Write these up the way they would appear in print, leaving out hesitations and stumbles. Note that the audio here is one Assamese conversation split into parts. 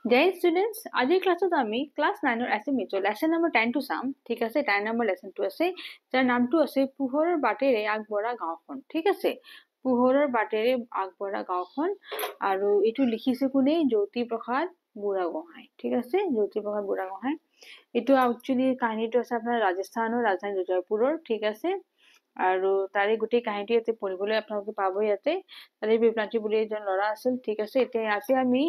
Dear students, আজিৰ ক্লাছত আমি ক্লাছ 9 ৰ এছএমএছৰ লেসন নম্বৰ 10 টো চাম ঠিক আছে 10 নম্বৰ লেসনটো আছে যাৰ নামটো আছে পোহৰৰ বাটেৰে আগবঢ়া গাঁওখন ঠিক আছে পোহৰৰ বাটেৰে আগবঢ়া গাঁওখন আৰু এটো লিখিছে কোনে জ্যোতিপ্ৰসাদ বুঢ়াগোহাঁই ঠিক আছে জ্যোতিপ্ৰসাদ বুঢ়াগোহাঁই এটো একচুয়ালি কাহিনীটো আছে আপোনাৰ ৰাজস্থানৰ ৰাজধানী জয়পুৰৰ ঠিক আছে আৰু তাৰে গোটেই কাহিনীটো ইয়াতে পঢ়িবলৈ আপোনালোকে পাব ইয়াতে তাৰে বিপ্ৰান্তি বুলি এজন ল'ৰা আছিল ঠিক আছে এতিয়া ইয়াতে আমি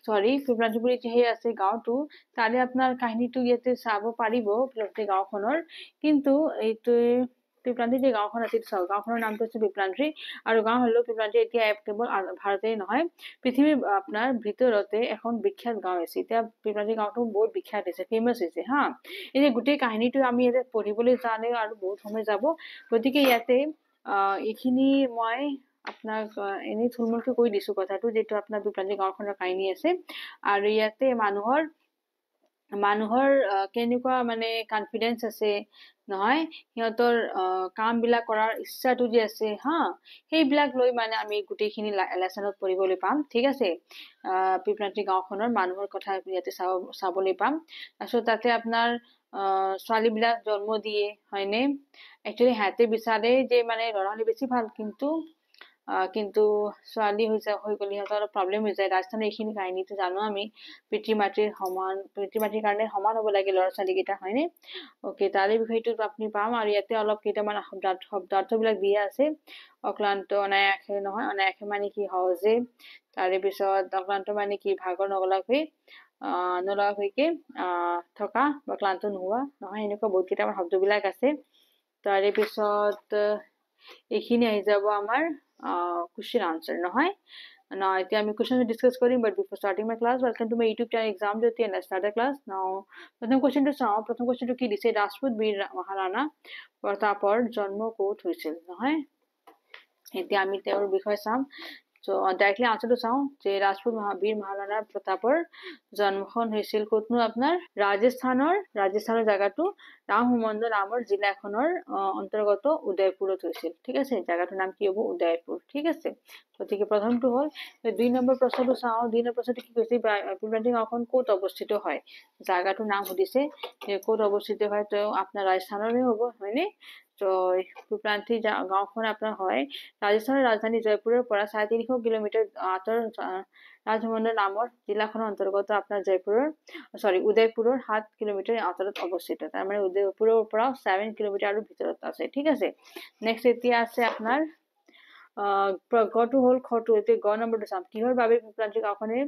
সৰি বিপ্ৰান্তিপুৰী যে আছে গাঁওটো তাৰে আপোনাৰ কাহিনীটো ইয়াতে চাব পাৰিব প্ৰত্যেক গাঁওখনৰ কিন্তু এইটো বিপ্ৰান্তি যে গাঁওখন আছে গাঁওখনৰ নামটো আছে বিপ্ৰান্তি আৰু গাঁও হলো বিপ্ৰান্তি এতিয়া কেৱল ভাৰতে নহয় পৃথিৱীৰ আপোনাৰ ভিতৰতে এখন বিখ্যাত গাঁও আছে এতিয়া বিপ্ৰান্তি গাঁওটো বহুত বিখ্যাত আছে ফেমাস হৈছে হা এই গোটেই কাহিনীটো আমি ইয়াতে পঢ়িবলৈ জানে আৰু বহুত সময় যাব গতিকে ইয়াতে এইখিনি মই আপোনাক এনে থুলমুলকৈ কৈ দিছো কথাটো যেটো আপোনাৰ বিপ্ৰান্তি গাঁওখনৰ কাহিনী আছে আৰু ইয়াতে মানুহৰ কেনেকুৱা মানে কনফিডেন্স আছে নহয় সিহঁতৰ কাম বিলাক কৰাৰ ইচ্ছাটো যে আছে হা সেইবিলাক লৈ মানে আমি গুটেইখিনি লেসনত পঢ়িবলৈ পাম ঠিক আছে বিপ্ৰান্তি গাঁওখনৰ মানুহৰ কথা ইয়াতে চাবলৈ পাম তাৰপিছত তাতে আপোনাৰ ছোৱালী বিলাক জন্ম দিয়ে হয়নে একচুয়ালি হাতে বিচাৰে যে মানে ল'ৰালে বেছি ভাল কিন্তু ছোৱালী হৈ গ'লে সিহঁতৰ প্ৰব্লেম হৈ যায় ৰাজস্থানৰ এইখিনি কাহিনীটো জানো আমি পিতৃ মাতৃৰ কাৰণে সমান হ'ব লাগে ল'ৰা ছোৱালী কেইটা হয়নে ওকে তাৰে বিষয়টো আপুনি পাম আৰু ইয়াতে অলপ কেইটামান শব্দাৰ্থবিলাক দিয়া আছে অক্লান্ত অনায়াসে নহয় অনায়াসে মানে কি সহজে তাৰে পিছত অক্লান্ত মানে কি ভাগৰ নলগাকৈ থকা বা ক্লান্ত নোহোৱা নহয় এনেকুৱা বহুত কেইটামান শব্দবিলাক আছে তাৰে পিছত এইখিনি আহি যাব আমাৰ question answer নহয় now এতিয়া আমি question discuss কৰিম but before starting my class welcome to my youtube channel exam jyoti and let's start the class now প্ৰথম questionটো চাও প্ৰথম questionটো কি দিছে ৰাজপুত বীৰ মহাৰাণা প্ৰতাপৰ জন্ম ক'ত হৈছিল নহয় এতিয়া আমি তেওঁৰ বিষয়ে চাম so directly answer to চাও যে ৰাজপুত বীৰ মহাৰাণা প্ৰতাপৰ জন্মখন হৈছিল ক'তনো আপোনাৰ ৰাজস্থানৰ জায়গাটো ৰামহমন্দ নামৰ জিলাখনৰ অন্তৰ্গত উদয়পুৰত হৈছিল ঠিক আছে জায়গাটোৰ নাম কি হ'ব উদয়পুৰ ঠিক আছে গতিকে প্ৰথমটো হ'ল দুই নম্বৰ প্ৰশ্নটো চাও দুই নম্বৰ প্ৰশ্নটো কি কৈছে বিপ্ৰান্তি গাঁওখন ক'ত অৱস্থিত হয় জায়গাটোৰ নাম সুধিছে যে ক'ত অৱস্থিত হয় তো আপোনাৰ ৰাজস্থানৰে হ'ব হয়নে তো বিপ্ৰান্তি গাঁওখন আপোনাৰ হয় ৰাজস্থানৰ ৰাজধানী জয়পুৰৰ পৰা 350 কিলোমিটাৰ আঁতৰৰ ৰাজমহল নামৰ জিলাখনৰ অন্তৰ্গত আপোনাৰ উদয়পুৰৰ 7 কিলোমিটাৰ আঁতৰত অৱস্থিত তাৰ মানে উদয়পুৰৰ পৰা 7 কিলোমিটাৰ আৰু ভিতৰত আছে ঠিক আছে নেক্সট এতিয়া আছে আপোনাৰ গটো হ'ল খটো এতিয়া গ নম্বৰটো চাম কিহৰ বাবে বিপ্ৰান্তি গাঁওখনে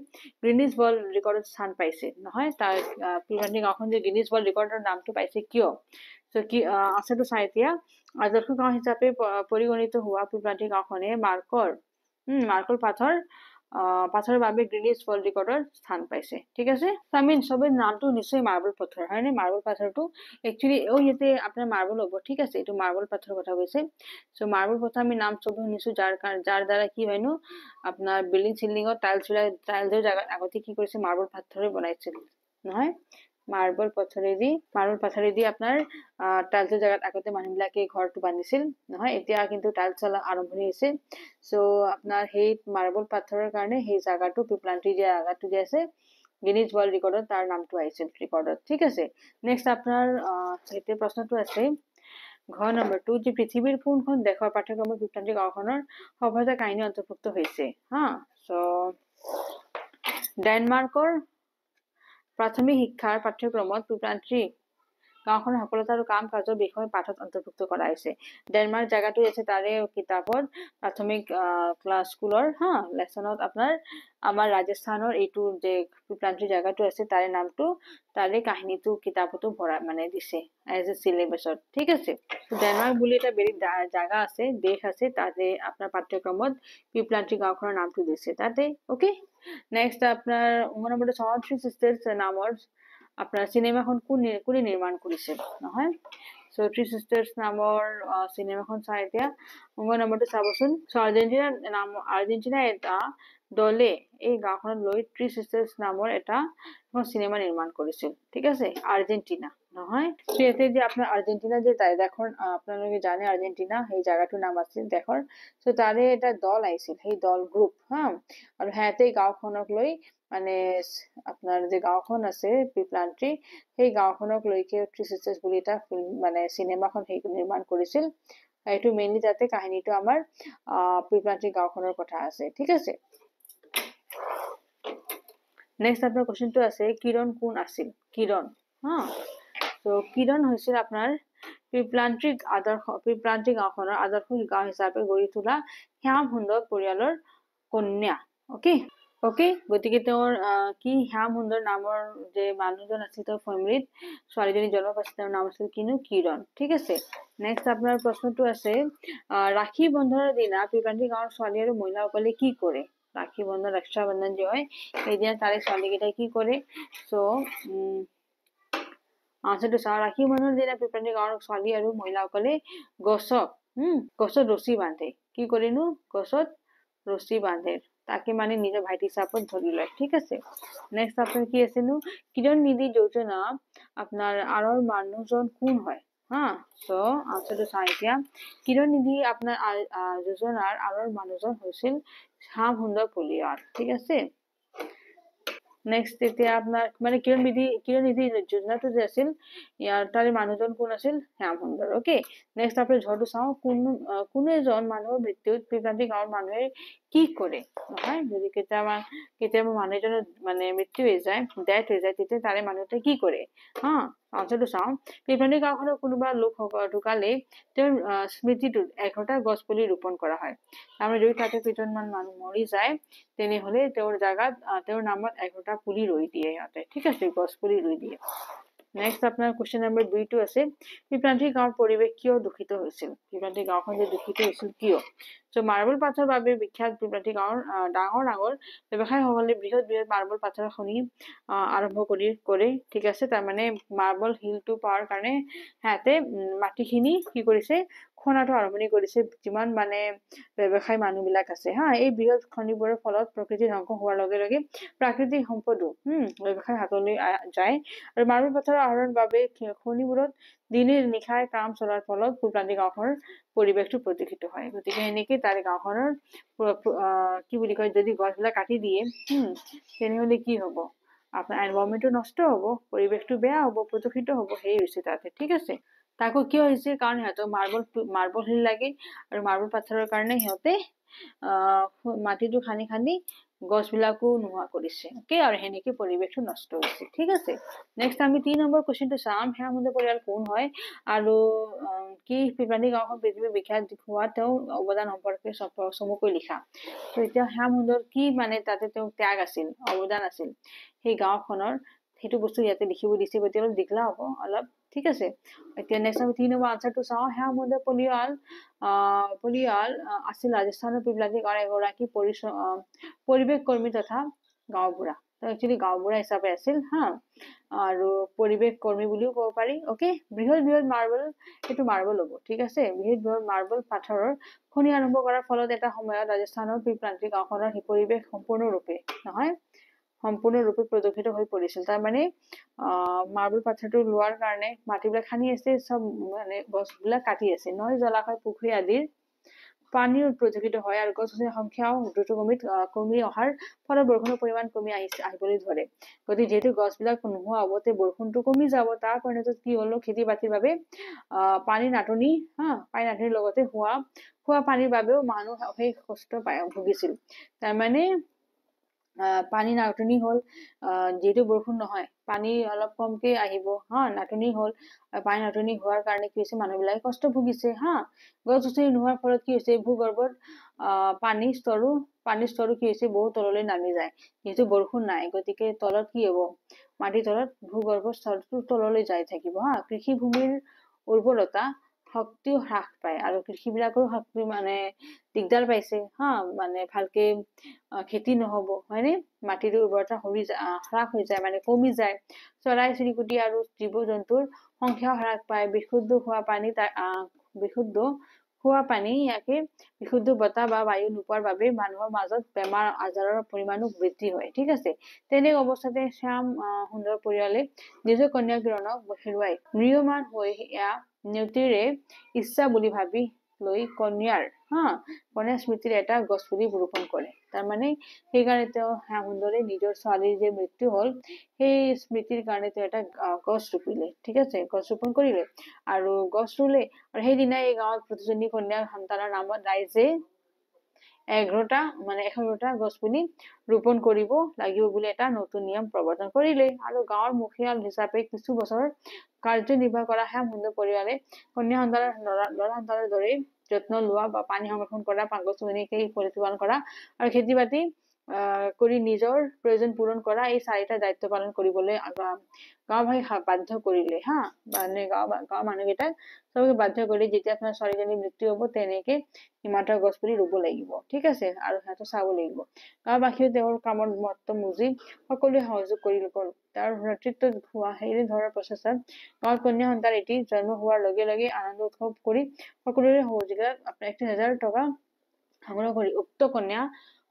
গ্ৰিনিছ ৱৰ্ল্ড ৰেকৰ্ডত স্থান পাইছে নহয় তাৰ বিপ্ৰান্তি গাঁওখন যে গ্ৰিনিছ ৱৰ্ল্ড ৰেকৰ্ডৰ নামটো পাইছে কিয় তো কি আছেটো চাই এতিয়া আদৰ্শ গাঁও হিচাপে পৰিগণিত হোৱা বিপ্ৰান্তি গাঁওখনে মাৰ্কৰ পাথৰৰ বাবে গ্ৰিনিছ ৱৰ্ল্ড ৰেকৰ্ডৰ স্থান পাইছে ঠিক আছে আমি সবে নামটো নিশ্চয় মাৰ্বল পাথৰ হয়নে মাৰ্বল পাথৰটো একচুয়ালি ইয়াতে আপোনাৰ মাৰ্বল হ'ব ঠিক আছে এইটো মাৰ্বল পাথৰৰ কথা কৈছে সো মাৰ্বল পাথৰ আমি নাম সবে শুনিছো যাৰ দ্বাৰা কি হয়নো আপোনাৰ বিল্ডিং সিল্ডিংৰ টাইলছৰ জায়গাত আগতে কি কৰিছে মাৰ্বল পাথৰে বনাইছিল নহয় মাৰ্বল পাথৰেদি আপোনাৰ টাইলছৰ জায়গাত আগতে মানুহবিলাকে ঘৰটো বান্ধিছিল নহয় এতিয়া কিন্তু টাইলছ আৰম্ভণি হৈছে সো আপোনাৰ সেই মাৰ্বল পাথৰৰ কাৰণে সেই জায়গাটো বিপ্ৰান্তি জায়গাটো যে আছে গিনিজ ৱৰ্ল্ড ৰেকৰ্ডত তাৰ নামটো আহিছিল ৰেকৰ্ডত ঠিক আছে নেক্সট আপোনাৰ এতিয়া প্ৰশ্নটো আছে ঘ নম্বৰ 2 যে পৃথিৱীৰ কোনখন দেশৰ পাঠ্যক্ৰমত বিপ্ৰান্তি গাঁওখনৰ সভ্যতা কাহিনী অন্তৰ্ভুক্ত হৈছে হা সো ডেনমাৰ্কৰ প্ৰাথমিক শিক্ষাৰ পাঠ্যক্ৰমত বিপ্ৰান্তি গাঁওখনৰ সফলতা আৰু কাম কাজৰ বিষয়ে পাঠত অন্তৰ্ভুক্ত কৰা হৈছে ডেনমাৰ্ক জায়গাটো আছে তাৰে কিতাপত প্ৰাথমিক ক্লাছ স্কুলৰ হা লেসনত আপোনাৰ আমাৰ ৰাজস্থানৰ এইটো যে বিপ্ৰান্তি জায়গাটো আছে তাৰে নামটো তাৰে কাহিনীটো কিতাপতো ভৰা মানে দিছে এজ এ সিলেবাসত ঠিক আছে ডেনমাৰ্ক বুলি এটা বেলেগ জায়গা আছে দেশ আছে তাতে আপোনাৰ পাঠ্যক্ৰমত বিপ্ৰান্তি গাঁওখনৰ নামটো দিছে তাতে ওকে নেক্সট আপোনাৰ 9 নম্বৰটো থ্ৰী সিস্টাৰ্স নামৰ আপোনাৰ সিনেমাখন কোনে নিৰ্মাণ কৰিছিল নহয় সো থ্ৰী সিস্টাৰ্স নামৰ সিনেমাখন চাই এতিয়া 9 নম্বৰটো চাবচোন সো আৰ্জেন্টিনা এটা দলে এই গাঁওখনত লৈ থ্ৰী সিস্টাৰ্স নামৰ এটা সিনেমা নিৰ্মাণ কৰিছিল ঠিক আছে আৰ্জেন্টিনা নহয়। তো ইয়াতে যে আপোনাৰ আৰ্জেণ্টিনা যে তাই দেখোন আপোনালোকে জানে আৰ্জেণ্টিনা সেই জাগাটোৰ নাম আছিল দেখৰ। তো তাৰে এটা দল আহিছিল, সেই দল গ্ৰুপ হা, আৰু সিহঁতে গাঁওখনক লৈ মানে আপোনাৰ যে গাঁওখন আছে পিপলান্ত্ৰী, সেই গাঁওখনক লৈকে থ্ৰী চিষ্টাৰ্ছ বুলি এটা ফিল্ম মানে চিনেমাখন সেইটো নিৰ্মাণ কৰিছিল। এইটো মেইনলি তাতে কাহিনীটো আমাৰ পিপলান্ত্ৰী গাঁওখনৰ কথা আছে, ঠিক আছে। নেক্সট আপোনাৰ কোৱেশ্চনটো আছে কিৰণ কোন আছিল? কিৰণ হা, তো কিৰণ হৈছিল আপোনাৰ পিপলান্ত্ৰী গাঁওখনৰ আদৰ্শ গাঁও হিচাপে গঢ়ি তোলা শ্যাম সুন্দৰ পৰিয়ালৰ কন্যা। ওকে গতিকে তেওঁৰ কি শ্যাম সুন্দৰ নামৰ যে মানুহজন আছিল তেওঁৰ ফেমিলিত ছোৱালীজনী জন্ম পাইছিল, তেওঁৰ নাম আছিল কিনো কিৰণ, ঠিক আছে। নেক্সট আপোনাৰ প্ৰশ্নটো আছে ৰাখী বন্ধনৰ দিনা পিপলান্ত্ৰী গাঁৱৰ ছোৱালী আৰু মহিলাসকলে কি কৰে? ৰাখী বন্ধন ৰক্ষা বন্ধন যে হয় সেইদিনা তাৰে ছোৱালীকেইটাই কি কৰে? চ' আনচাৰটো চাওঁ, ৰাখী বন্ধনৰ দিনা পিপলান্ত্ৰী গাঁৱৰ ছোৱালী আৰু মহিলাসকলে গছত ৰছী বান্ধে। কি কৰেনো? গছত ৰছী বান্ধে, তাকে মানে নিজৰ ভাইটি হিচাপত ধৰি লয়, ঠিক আছে। নেক্সট আপোনাৰ কি আছেনো কিৰণ নিধি যোজনা আপোনাৰ আঁৰৰ মানুহজন কোন হয়? হা, চ' আনচাৰটো চাওঁ এতিয়া, কিৰণ নিধি আপোনাৰ যোজনাৰ আঁৰৰ মানুহজন হৈছিল শ্যাম সুন্দৰ পৰিয়াল, ঠিক আছে। নেক্সট এতিয়া আপোনাৰ মানে কিৰণ নিধি যোজনাটো যে আছিল ইয়াৰ তাৰে মানুহজন কোন আছিল? শ্যাম সুন্দৰ, ওকে। নেক্সট আপোনাৰ ঝৰটো চাওঁ, কোনো এজন মানুহৰ মৃত্যুত পিপলান্ত্ৰী গাঁৱৰ মানুহে কি কৰে? নহয়, যদি কেতিয়াবা মানুহ এজনৰ মানে মৃত্যু হৈ যায়, ডেথ হৈ যায়, তেতিয়া তাৰে মানুহটোৱে কি কৰে? হা, আনচাৰটো চাওঁ, পিপলান্ত্ৰী গাঁওখনৰ কোনোবা লোক ঢুকালে তেওঁৰ স্মৃতিটোত 11টা গছ পুলি ৰোপণ কৰা হয়। তাৰমানে যদি তাতে কেইজনমান মানুহ মৰি যায় তেনেহলে তেওঁৰ জাগাত তেওঁৰ নামত 11টা পুলি ৰুই দিয়ে সিহঁতে, ঠিক আছে, গছ পুলি ৰুই দিয়ে। নেক্সট আপোনাৰ কুৱেশ্চন নম্বৰ 2টো আছে পিপলান্ত্ৰী গাঁৱৰ পৰিৱেশ কিয় দূষিত হৈছিল? পিপলান্ত্ৰী গাঁওখন যে দূষিত হৈছিল কিয়? চ' মাৰ্বল পাথৰৰ বাবে বিখ্যাত পিপলান্ত্ৰী গাঁৱৰ ডাঙৰ ব্যৱসায়ীসকলে বৃহৎ মাৰ্বল পাথৰ খনি আৰম্ভ কৰে, ঠিক আছে। তাৰমানে মাৰ্বল হিলটো পোৱাৰ কাৰণে সিহঁতে মাটিখিনি কি কৰিছে? খনাটো আৰম্ভণি কৰিছে, যিমান মানে ব্যৱসায়ী মানুহবিলাক আছে হা। এই বৃহৎ খনিবোৰৰ ফলত প্ৰকৃতি ধ্বংস হোৱাৰ লগে লগে প্ৰাকৃতিক সম্পদো ব্যৱসায়ৰ হাতলৈ যায়, আৰু মাৰ্বল পাথৰৰ আহৰণৰ বাবে খনিবোৰত দিনে নিশাই কাম চলাৰ ফলত পিপলান্ত্ৰী গাঁওখনৰ পৰিৱেশটো প্ৰদূষিত হয়। গতিকে এনেকে তাৰে গাঁওখনৰ কি বুলি কয়, যদি গছবিলাক কাটি দিয়ে তেনেহলে কি হব? আপোনাৰ এনভাইৰনমেন্টটো নষ্ট হব, পৰিৱেশটো বেয়া হব, প্ৰদূষিত হব, সেই হৈছে তাতে, ঠিক আছে। তাকো কিয় হৈছে? কাৰণ সিহঁতৰ মাৰ্বল হিল লাগে, আৰু মাৰ্বল পাথৰৰ কাৰণে সিহঁতে মাটিটো খান্দি গছবিলাকো নোহোৱা কৰিছে, ওকে, আৰু সেনেকে পৰিৱেশটো নষ্ট হৈছে, ঠিক আছে। নেক্সট আমি 3 নম্বৰ কুৱেশ্চনটো চাম, শ্যাম সুন্দৰ পৰিয়াল কোন হয় আৰু কি পিপলান্ত্ৰী গাঁওখন পৃথিৱীৰ বিখ্যাত হোৱা তেওঁৰ অৱদান সম্পৰ্কে চমুকৈ লিখা। তো এতিয়া শ্যাম সুন্দৰ কি মানে তাতে তেওঁৰ ত্যাগ আছিল, অৱদান আছিল সেই গাঁওখনৰ, সেইটো বস্তু ইয়াতে লিখিব দিছে, গতিকে অলপ দীঘলা হ'ব অলপ, ঠিক আছে। এতিয়া নেক্সট আমি 3 নম্বৰ আনচাৰটো চাওঁ, শ্যাম সুন্দৰ পৰিয়াল আছিল ৰাজস্থানৰ পিপলান্ত্ৰী গাঁৱৰ এগৰাকী পৰিৱেশ কৰ্মী তথা গাঁওবুঢ়া। একচুৱেলি গাঁওবুঢ়া হিচাপে আছিল হা, আৰু পৰিৱেশ কৰ্মী বুলিও ক'ব পাৰি, ওকে। বৃহৎ মাৰ্বল, সেইটো মাৰ্বল হ'ব, ঠিক আছে। বৃহৎ মাৰ্বল পাথৰৰ খনি আৰম্ভ কৰাৰ ফলত এটা সময়ত ৰাজস্থানৰ পিপলান্ত্ৰী গাঁওখনৰ সেই পৰিৱেশ সম্পূৰ্ণৰূপে প্ৰদূষিত হৈ পৰিছিল। তাৰমানে মাৰ্বল পাথৰটো লোৱাৰ কাৰণে মাটিবিলাক খান্দি আছে, চব মানে গছবিলাক কাটি আছে, নহয় জলাশয় পুখুৰী আদিৰ পানীও প্ৰদূষিত হয়, আৰু গছ-গছনিৰ সংখ্যাও দ্ৰুতগতিত কমি অহাৰ ফলত বৰষুণৰ পৰিমাণ কমি আহিবলৈ ধৰে। গতিকে যিহেতু গছবিলাক নোহোৱা হ'ব, তে বৰষুণটো কমি যাব, তাৰ পৰিণতত কি হলো, খেতি বাতিৰ বাবে পানীৰ নাটনি পানীৰ নাটনিৰ লগতে খোৱা পানীৰ বাবেও মানুহ সেই কষ্ট ভুগিছিল। তাৰমানে পানী নাটনি হ'ল, যিহেতু বৰষুণ নহয়, পানী অলপ কমকে আহিব নাটনি হ'ল, পানী নাটনি হোৱাৰ কাৰণে কি হৈছে, মানুহবিলাকে কষ্ট ভুগিছে গছ-গছনি নোহোৱাৰ ফলত কি হৈছে, ভূগৰ্ভত পানীৰ স্তৰো কি হৈছে, বহু তললৈ নামি যায়। যিহেতু বৰষুণ নাই, গতিকে তলত কি হ'ব, মাটিৰ তলত ভূগৰ্ভৰ স্তৰটো তললৈ যাই থাকিব কৃষি ভূমিৰ উৰ্বৰতা শক্তিও হ্ৰাস পায়, আৰু কৃষিবিলাকৰো শক্তি মানে দিগদাৰ পাইছে মানে ভালকে খেতি নহব, হয়নে? মাটিৰ উৰ্বৰতা হ্ৰাস হৈ যায়, মানে কমি যায়। চৰাই চিৰিকটি আৰু জীৱ জন্তুৰ সংখ্যাও হ্ৰাস পায়। বিশুদ্ধ খোৱা পানী ইয়াকে বিশুদ্ধ বতাহ বা বায়ু নোপোৱাৰ বাবে মানুহৰ মাজত বেমাৰ আজাৰৰ পৰিমাণো বৃদ্ধি হয় ঠিক আছে তেনে অৱস্থাতে শ্যাম সুন্দৰ পৰিয়ালে নিজৰ কন্যা কিৰণক হেৰুৱাই ম্ৰিয়মান হৈ এয়া নিয়তিৰে ইচ্ছা বুলি ভাবি লৈ কন্যাৰ কন্যাৰ স্মৃতিৰ এটা গছ পুলি ৰোপণ কৰে তাৰমানে সেইকাৰণে তেওঁ শ্যাম সুন্দৰে নিজৰ ছোৱালীৰ যে মৃত্যু হ'ল সেই স্মৃতিৰ কাৰণে তেওঁ এটা গছ ৰুপিলে ঠিক আছে গছ ৰোপণ কৰিলে আৰু গছ ৰুলে আৰু সেইদিনা এই গাঁৱত প্ৰতিজনী কন্যাৰ সন্তানৰ নামত ৰাইজে 11টা গছ পুলি ৰোপণ কৰিব লাগিব বুলি এটা নতুন নিয়ম প্ৰৱৰ্তন কৰিলে আৰু গাঁৱৰ মুখিয়াল হিচাপে কিছু বছৰ কাৰ্যনিৰ্বাহ কৰা শ্যাম সুন্দৰ পৰিয়ালে কন্যা সন্তানৰ ল'ৰা সন্তানৰ দৰে যত্ন লোৱা বা পানী সংৰক্ষণ কৰা গছ-গছনিকে প্ৰতিপালন কৰা আৰু খেতি বাতি কৰি নিজৰ প্ৰয়োজন পূৰণ কৰা এই 4টা দায়িত্ব পালন কৰিবলৈ গাঁওবাসীক বাধ্য কৰিলে মানে গাঁৱৰ মানুহকেইটাক চবকে বাধ্য কৰি যেতিয়া আপোনাৰ ছোৱালীজনীৰ মৃত্যু হ'ব তেনেকে ইমানটা গছ পুলি ৰুব লাগিব ঠিক আছে আৰু সিহঁতক চাব লাগিব গাঁওবাসীয়ে তেওঁৰ কামত মহত্ব মুজি সকলোৱে সহযোগ কৰি তাৰ নেতৃত্বত হোৱা সেই ধৰণৰ প্ৰচেষ্টাত গাঁৱত কন্যা সন্তান এটি জন্ম হোৱাৰ লগে লগে আনন্দ উৎসৱ কৰি সকলোৰে সহযোগিতাত আপোনাৰ 31,000 টকা সংগ্ৰহ কৰি উক্ত কন্যা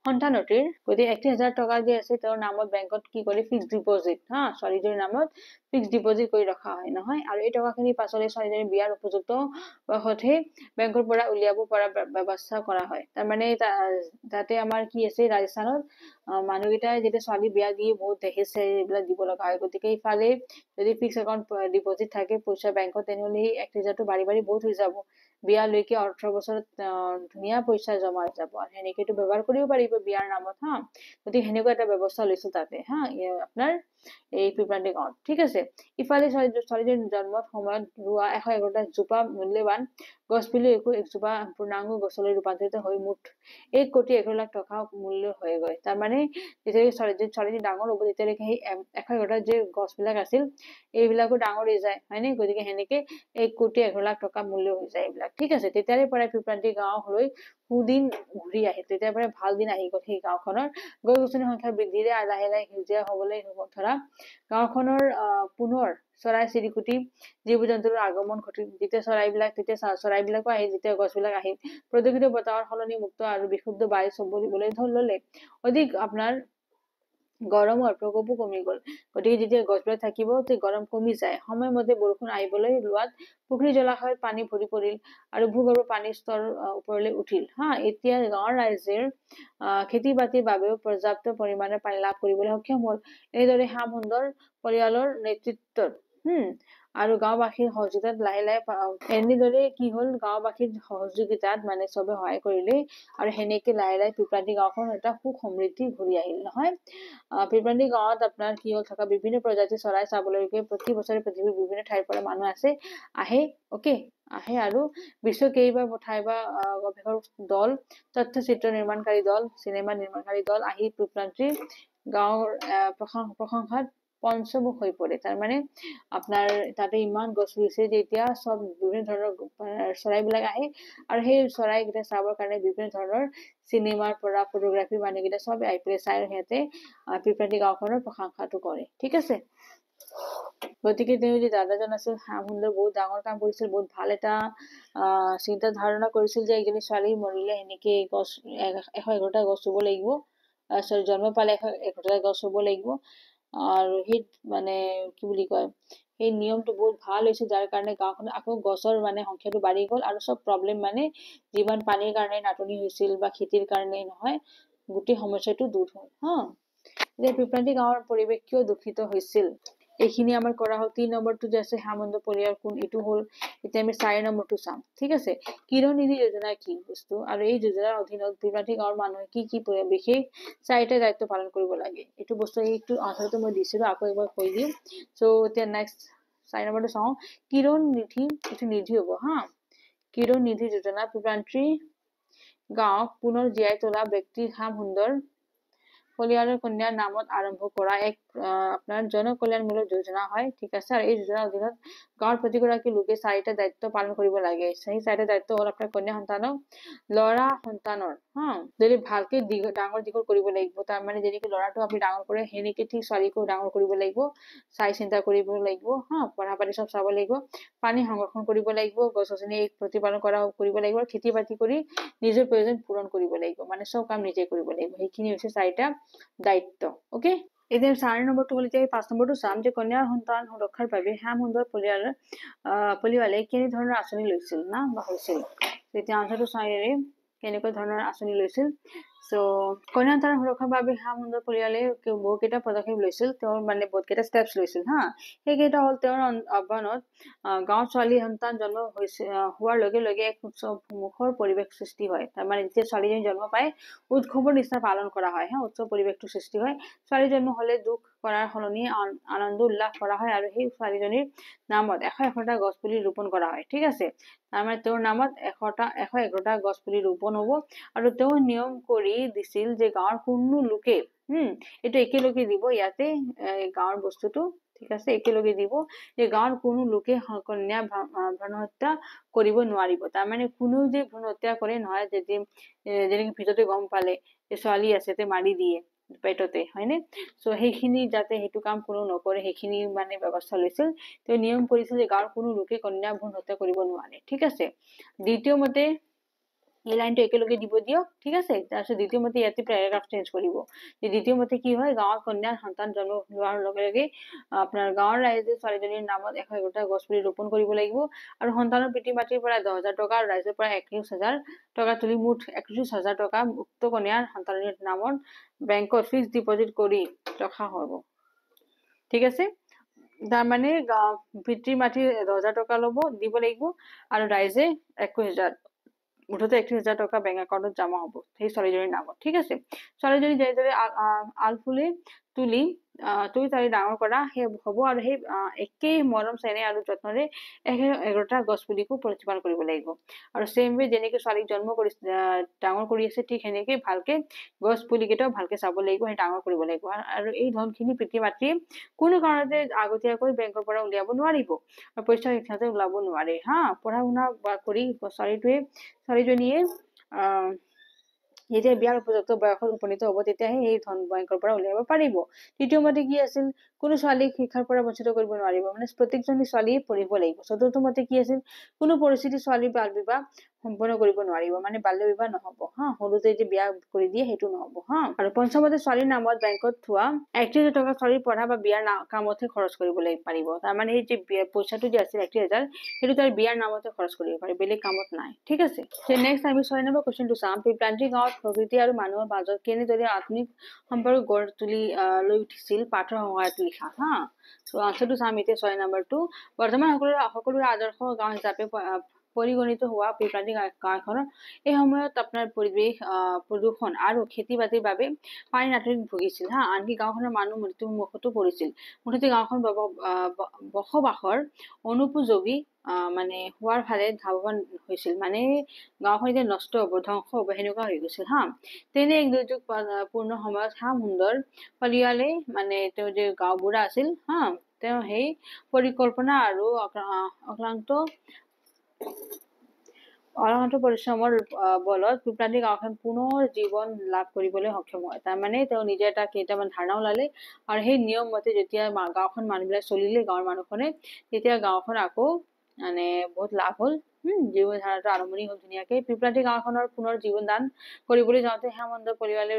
সন্তানটিৰ গতিকে 31,000 টকা যে আছে তেওঁৰ নামত বেংকত কি কৰি ফিক্সড ডিপজিট ছোৱালীজনীৰ নামত ফিক্সড ডিপজিট কৰি ৰখা হয় নহয় আৰু এই টকাখিনি পাছলৈ ছোৱালীজনীৰ বিয়াৰ উপযুক্ত বয়সতহে বেংকৰ পৰা উলিয়াব পৰা ব্যৱস্থা কৰা হয় তাৰমানে তাতে আমাৰ কি আছে ৰাজস্থানত মানুহকেইটাই যেতিয়া ছোৱালী বিয়া দি বহুত দেখিছে এইবিলাক দিব লগা হয় গতিকে ইফালে যদি ফিক্স একাউণ্ট ডিপজিট থাকে পইচা বেংকত তেনেহ'লে 31,000টো বাঢ়ি বহুত হৈ যাব বিয়ালৈকে 18 বছৰত ধুনীয়া পইচা জমা হৈ যাব আৰু সেনেকেটো ব্যৱহাৰ কৰিব পাৰিব বিয়াৰ নামত গতিকে সেনেকুৱা এটা ব্যৱস্থা লৈছো তাতে আপোনাৰ এই পিপৰান্তি গাঁৱত ঠিক আছে ইফালে ছোৱালীজনীৰ জন্মৰ সময়ত ৰোৱা 111টা জোপা মূল্যৱান গছ পুলি একজোপা পূৰ্ণাংগ গছলৈ ৰূপান্তৰিত হৈ মুঠ 1,11,00,000 টকা মূল্য হৈ গৈ তাৰমানে যেতিয়া ছোৱালীজনী ডাঙৰ হ'ব তেতিয়ালৈকে সেই 111টা যে গছবিলাক আছিল এইবিলাকো ডাঙৰ হৈ যায় হয়নে গতিকে সেনেকে 1,11,00,000 টকা মূল্য হৈ যায় এইবিলাক ঠিক আছে তেতিয়াৰে পৰাই পিপৰান্তি গাঁৱলৈ সুদিন ঘূৰি আহে তেতিয়াৰ পৰাই ভাল দিন আহি গ'ল সেই গাঁওখনৰ গছ গছনিৰ সংখ্যা বৃদ্ধিৰে লাহে লাহে সেউজীয়া হ'বলৈ ধৰা গাঁওখনৰ পুনৰ চৰাই চিৰিকটি জীৱ জন্তুৰ আগমন ঘটিল যেতিয়া চৰাইবিলাকো আহিল যেতিয়া গছবিলাক আহিল প্ৰদূষিত বতাহৰ সলনি মুক্ত আৰু বিশুদ্ধ বায়ু চলিবলৈ ল'লে অধিক আপোনাৰ গৰমৰ প্ৰকোপো কমি গ'ল গতিকে যেতিয়া গছবিলাক থাকিব তেতিয়া গৰম কমি যায় সময়মতে বৰষুণ আহিবলৈ লোৱাত পুখুৰী জলাশয়ত পানী ভৰি পৰিল আৰু ভূগৰ্ভৰ পানীৰ স্তৰ ওপৰলৈ উঠিল এতিয়া গাঁৱৰ ৰাইজে খেতি বাতিৰ বাবেও পৰ্যাপ্ত পৰিমাণৰ পানী লাভ কৰিবলৈ সক্ষম হ'ল এইদৰে শ্যাম সুন্দৰ পৰিয়ালৰ নেতৃত্বত আৰু গাঁওবাসীৰ সহযোগিতাত লাহে লাহে এনেদৰে কি হ'ল গাঁওবাসীৰ সহযোগিতাত মানে চবে সহায় কৰিলে আৰু সেনেকে লাহে লাহে পিপৰান্তি গাঁওখন এটা সুখ সমৃদ্ধি ঘূৰি আহিল নহয় পিপৰান্তি গাঁৱত আপোনাৰ কি হ'ল থকা বিভিন্ন প্ৰজাতিৰ চৰাই চাবলৈকে প্ৰতি বছৰে পৃথিৱীৰ বিভিন্ন ঠাইৰ পৰা মানুহ আহে আৰু বিশ্বৰ কেইবা ঠাই বা গৱেষকৰ দল তথ্যচিত্ৰ নিৰ্মাণকাৰী দল চিনেমা নিৰ্মাণকাৰী দল আহি পিপৰান্তি গাঁৱৰ প্ৰশংসাত পঞ্চমুখ হৈ পৰে তাৰমানে আপোনাৰ তাতে ইমান গছ ৰুইছে যে এতিয়া চব বিভিন্ন ধৰণৰ চৰাইবিলাক আহে আৰু সেই চৰাইকেইটা চাবৰ কাৰণে বিভিন্ন ধৰণৰ চিনেমাৰ পৰা ফটোগ্ৰাফী মানুহকেইটা চব আহি পেলাই চাই সিহঁতে পিপৰান্তি গাঁওখনৰ প্ৰশংসাটো কৰে ঠিক আছে গতিকে তেওঁ যে দাদাজন আছিল শ্যাম সুন্দৰ বহুত ডাঙৰ কাম কৰিছিল বহুত ভাল এটা চিন্তা ধাৰণা কৰিছিল যে এজনী ছোৱালী মৰিলে সেনেকে গছ 111টা গছ ৰুব লাগিব জন্ম পালে 111টা গছ ৰুব লাগিব আৰু সেই মানে কি বুলি কয় সেই নিয়মটো বহুত ভাল হৈছে যাৰ কাৰণে গাঁওখনত আকৌ গছৰ মানে সংখ্যাটো বাঢ়ি গ'ল আৰু চব প্ৰব্লেম মানে যিমান পানীৰ কাৰণে নাটনি হৈছিল বা খেতিৰ কাৰণে নহয় গোটেই সমস্যাটো দূৰ হ'ল যে পিপৰান্তি গাঁৱৰ পৰিৱেশ কিয় দূষিত হৈছিল এইখিনি আমাৰ কৰা হ'ল 3 নম্বৰটো যে আছে শ্যাম সুন্দৰ পৰিয়াল কোন এইটো হ'ল এতিয়া আমি 4 নম্বৰটো চাম ঠিক আছে কিৰণ নিধি যোজনা কি বস্তু আৰু এই যোজনাৰ অধীনত পিপৰান্তি গাঁৱৰ মানুহে কি বিশেষ 4টা দায়িত্ব পালন কৰিব লাগে এইটো বস্তু এইটো আচলতে মই দিছিলোঁ আকৌ এবাৰ কৈ দিম সো এতিয়া নেক্সট 4 নম্বৰটো চাওঁ কিৰণ নিধি এইটো নিধি হ'ব কিৰণ নিধি যোজনা পিপৰান্তি গাঁৱক পুনৰ জীয়াই তোলা ব্যক্তি শ্যাম সুন্দৰ পৰিয়ালৰ কন্যাৰ নামত আৰম্ভ কৰা এক আপোনাৰ জনকল্যাণমূলক যোজনা হয়, ঠিক আছে। আৰু এই যোজনাৰ অধীনত গাঁৱৰ প্ৰতিগৰাকী লোকে 4টা দায়িত্ব পালন কৰিব লাগে। সেই 4টা দায়িত্ব হ'ল আপোনাৰ কন্যা সন্তানক ল'ৰা সন্তানৰ যদি ভালকে ডাঙৰ দীঘল কৰিব লাগিব, তাৰমানে যেনেকে ল'ৰাটো আপুনি ডাঙৰ কৰে সেনেকে ঠিক ছোৱালীকো ডাঙৰ কৰিব লাগিব, চাই চিন্তা কৰিব লাগিব, পঢ়া পাতি চব চাব লাগিব, পানী সংৰক্ষণ কৰিব লাগিব, গছ গছনি প্ৰতিপালন কৰিব লাগিব, খেতি বাতি কৰি নিজৰ প্ৰয়োজন পূৰণ কৰিব লাগিব, মানে চব কাম নিজে কৰিব লাগিব। সেইখিনি হৈছে 4টা দায়িত্ব। অকে, এতিয়া 4 নম্বৰটো হ'ল, এতিয়া 5 নম্বৰটো চাম যে কন্যাৰ সন্তান সুৰক্ষাৰ বাবে শ্যাম সুন্দৰ পৰিয়ালে কেনেধৰণৰ আঁচনি লৈছিল বা হৈছিল। তেতিয়া আনচাৰটো চাই কেনেকুৱা ধৰণৰ আঁচনি লৈছিল। চ' কন্যা সন্তানৰ সুৰক্ষাৰ বাবে শ্যাম সুন্দৰ পৰিয়ালে বহুকেইটা পদক্ষেপ লৈছিল, তেওঁৰ মানে বহুতকেইটা ষ্টেপছ লৈছিল সেইকেইটা হ'ল তেওঁৰ আহ্বানত গাঁৱত ছোৱালী সন্তান জন্ম হোৱাৰ লগে লগে এক উৎসৱমুখৰ পৰিৱেশ সৃষ্টি হয়। তাৰমানে যেতিয়া ছোৱালীজনী জন্ম পায় উৎসৱৰ নিচিনা পালন কৰা হয়, উৎসৱ পৰিৱেশটো সৃষ্টি হয়। ছোৱালী জন্ম হলে দুখ কৰাৰ সলনি আনন্দ উল্লাস কৰা হয়, আৰু সেই ছোৱালীজনীৰ নামত 101টা গছ পুলি ৰোপণ কৰা হয়, ঠিক আছে। তাৰমানে তেওঁৰ নামত 101টা গছ পুলি ৰোপণ হব। আৰু তেওঁ নিয়ম কৰি দিছিল যে গাঁৱৰ কোনো লোকে এইটো একেলগে দিব, ইয়াতে গাঁৱৰ বস্তুটো, ঠিক আছে, একেলগে দিব যে গাঁৱৰ কোনো লোকে কন্যা ভ্ৰণ হত্যা কৰিব নোৱাৰিব। তাৰমানে কোনো যে ভ্ৰণ হত্যা কৰে নহয়, যেনেকে ভিতৰতে গম পালে যে ছোৱালী আছে তে মাৰি দিয়ে পেটতে, হয়নে। চ' সেইখিনি যাতে সেইটো কাম কোনো নকৰে সেইখিনি মানে ব্যৱস্থা লৈছিল। তেওঁ নিয়ম কৰিছিল যে গাঁৱৰ কোনো লোকে কন্যা ভ্ৰণ হত্যা কৰিব নোৱাৰে, ঠিক আছে। দ্বিতীয় মতে এই লাইনটো একেলগে দিব দিয়ক, ঠিক আছে। তাৰপিছত দ্বিতীয় মতে ইয়াতে প্যাৰাগ্ৰাফ চেঞ্জ কৰিব। দ্বিতীয় মতে কি হয়, গাঁৱত কন্যাৰ সন্তান জন্ম হোৱাৰ লগে লগে আপোনাৰ গাঁৱৰ ৰাইজে ছোৱালীজনীৰ নামত 101টা গছ পুলি ৰোপণ কৰিব লাগিব, আৰু সন্তানৰ পিতৃ মাতৃৰ পৰা 10,000 টকা আৰু ৰাইজৰ পৰা 31,000 টকা তুলি মুঠ 31,000 টকা উক্ত কন্যাৰ সন্তানৰ নামত বেংকত ফিক্সড ডিপজিট কৰি ৰখা হ'ব, ঠিক আছে। তাৰমানে পিতৃ মাতৃ 10,000 টকা দিব লাগিব, আৰু ৰাইজে 21,000, মুঠতে 31,000 টকা বেংক একাউণ্টত জমা হ'ব সেই ছোৱালীজনীৰ নামত, ঠিক আছে। ছোৱালীজনী যেনেদৰে আলফুলি তুলি তালি ডাঙৰ কৰা হ'ব, আৰু সেই একেই মৰম চেনেহ আৰু যত্নৰে 101টা গছ পুলিকো প্ৰতিপালন কৰিব লাগিব। আৰু চেম ৱে যেনেকে ছোৱালীক জন্ম কৰি ডাঙৰ কৰি আছে, ঠিক সেনেকে ভালকে গছ পুলি কেইটাও ভালকে চাব লাগিব, সেই ডাঙৰ কৰিব লাগিব। আৰু এই ধনখিনি পিতৃ মাতৃয়ে কোনো কাৰণতে আগতীয়াকৈ বেংকৰ পৰা উলিয়াব নোৱাৰিব, আৰু পইচা সিহঁতে ওলাব নোৱাৰে। পঢ়া শুনা কৰি ছোৱালীজনীয়ে যেতিয়া বিয়াৰ উপযুক্ত বয়সত উপনীত হ'ব তেতিয়াহে সেই ধন বেংকৰ পৰা উলিয়াব পাৰিব। তৃতীয় মতে কি আছিল, কোনো ছোৱালীক শিক্ষাৰ পৰা বঞ্চিত কৰিব নোৱাৰিব, মানে প্ৰত্যেকজনী ছোৱালীয়ে পঢ়িব লাগিব। চতুৰ্থ মতে কি আছিল, কোনো পৰিস্থিতি ছোৱালীৰ বাল বিবাহ সম্পন্ন কৰিব নোৱাৰিব, মানে বাল্য বিবাহ নহব, সৰুতে যে বিয়া কৰি দিয়ে সেইটো নহব। আৰু পঞ্চমতে ছোৱালীৰ নামত বেংকত থোৱা 31,000 টকা ছোৱালীৰ পঢ়া বা বিয়াৰ কামতহে খৰচ কৰিব পাৰিব। তাৰমানে এই যে পইচাটো যে আছিল 31,000, সেইটো তাৰ বিয়াৰ নামতে খৰচ কৰিব পাৰে, বেলেগ কামত নাই, ঠিক আছে। নেক্সট আমি 6 নম্বৰ কুৱেশ্যনটো চাম। পিপলান্তি গাঁৱত প্ৰকৃতি আৰু মানুহৰ মাজত কেনেদৰে আধুনিক সম্পৰ্ক গঢ় তুলি লৈ উঠিছিল পাঠৰ সহায়ত লিখা। চ' আনচাৰটো চাম এতিয়া 6 নম্বৰটো। বৰ্তমান সকলোৰে আদৰ্শ গাঁও হিচাপে পৰিগণিত হোৱা পিপলান্তি গাঁওখনৰ এই সময়ত আপোনাৰ পৰিৱেশ প্ৰদূষণ আৰু খেতি বাতিৰ বাবে পানী নাটনিত ভুগিছিল। আনকি গাঁওখনৰ মানুহ মৃত্যুৰ মুখতো পৰিছিল। মুঠতে গাঁওখন বসবাসৰ অনুপযোগী মানে হোৱাৰ ফালে ধাৱমান হৈছিল, মানে গাঁওখন এতিয়া নষ্ট হব, ধ্বংস হব, সেনেকুৱা হৈ গৈছিল। তেনে এক দুৰ্যোগ পূৰ্ণ সময়ত শ্যাম সুন্দৰ পৰিয়ালে, মানে তেওঁ যে গাঁওবুঢ়া আছিল, তেওঁ সেই পৰিকল্পনা আৰু অক্লান্ত পৰিশ্ৰমৰ বলত পিপলান্তি গাঁওখন পুনৰ জীৱন লাভ কৰিবলৈ সক্ষম হয়। তাৰমানে তেওঁ নিজে এটা কেইটামান ধাৰণা ওলালে, আৰু সেই নিয়ম মতে যেতিয়া গাঁওখন মানুহবিলাক চলিলে, গাঁৱৰ মানুহখনে, তেতিয়া গাঁওখন আকৌ মানে বহুত লাভ হ'ল, জীৱন ধাৰণাটো আৰম্ভণি হ'ল ধুনীয়াকে। পিপলান্তি গাঁওখনৰ পুনৰ জীৱন দান কৰিবলৈ যাওঁতে শ্যাম সুন্দৰ পৰিয়ালে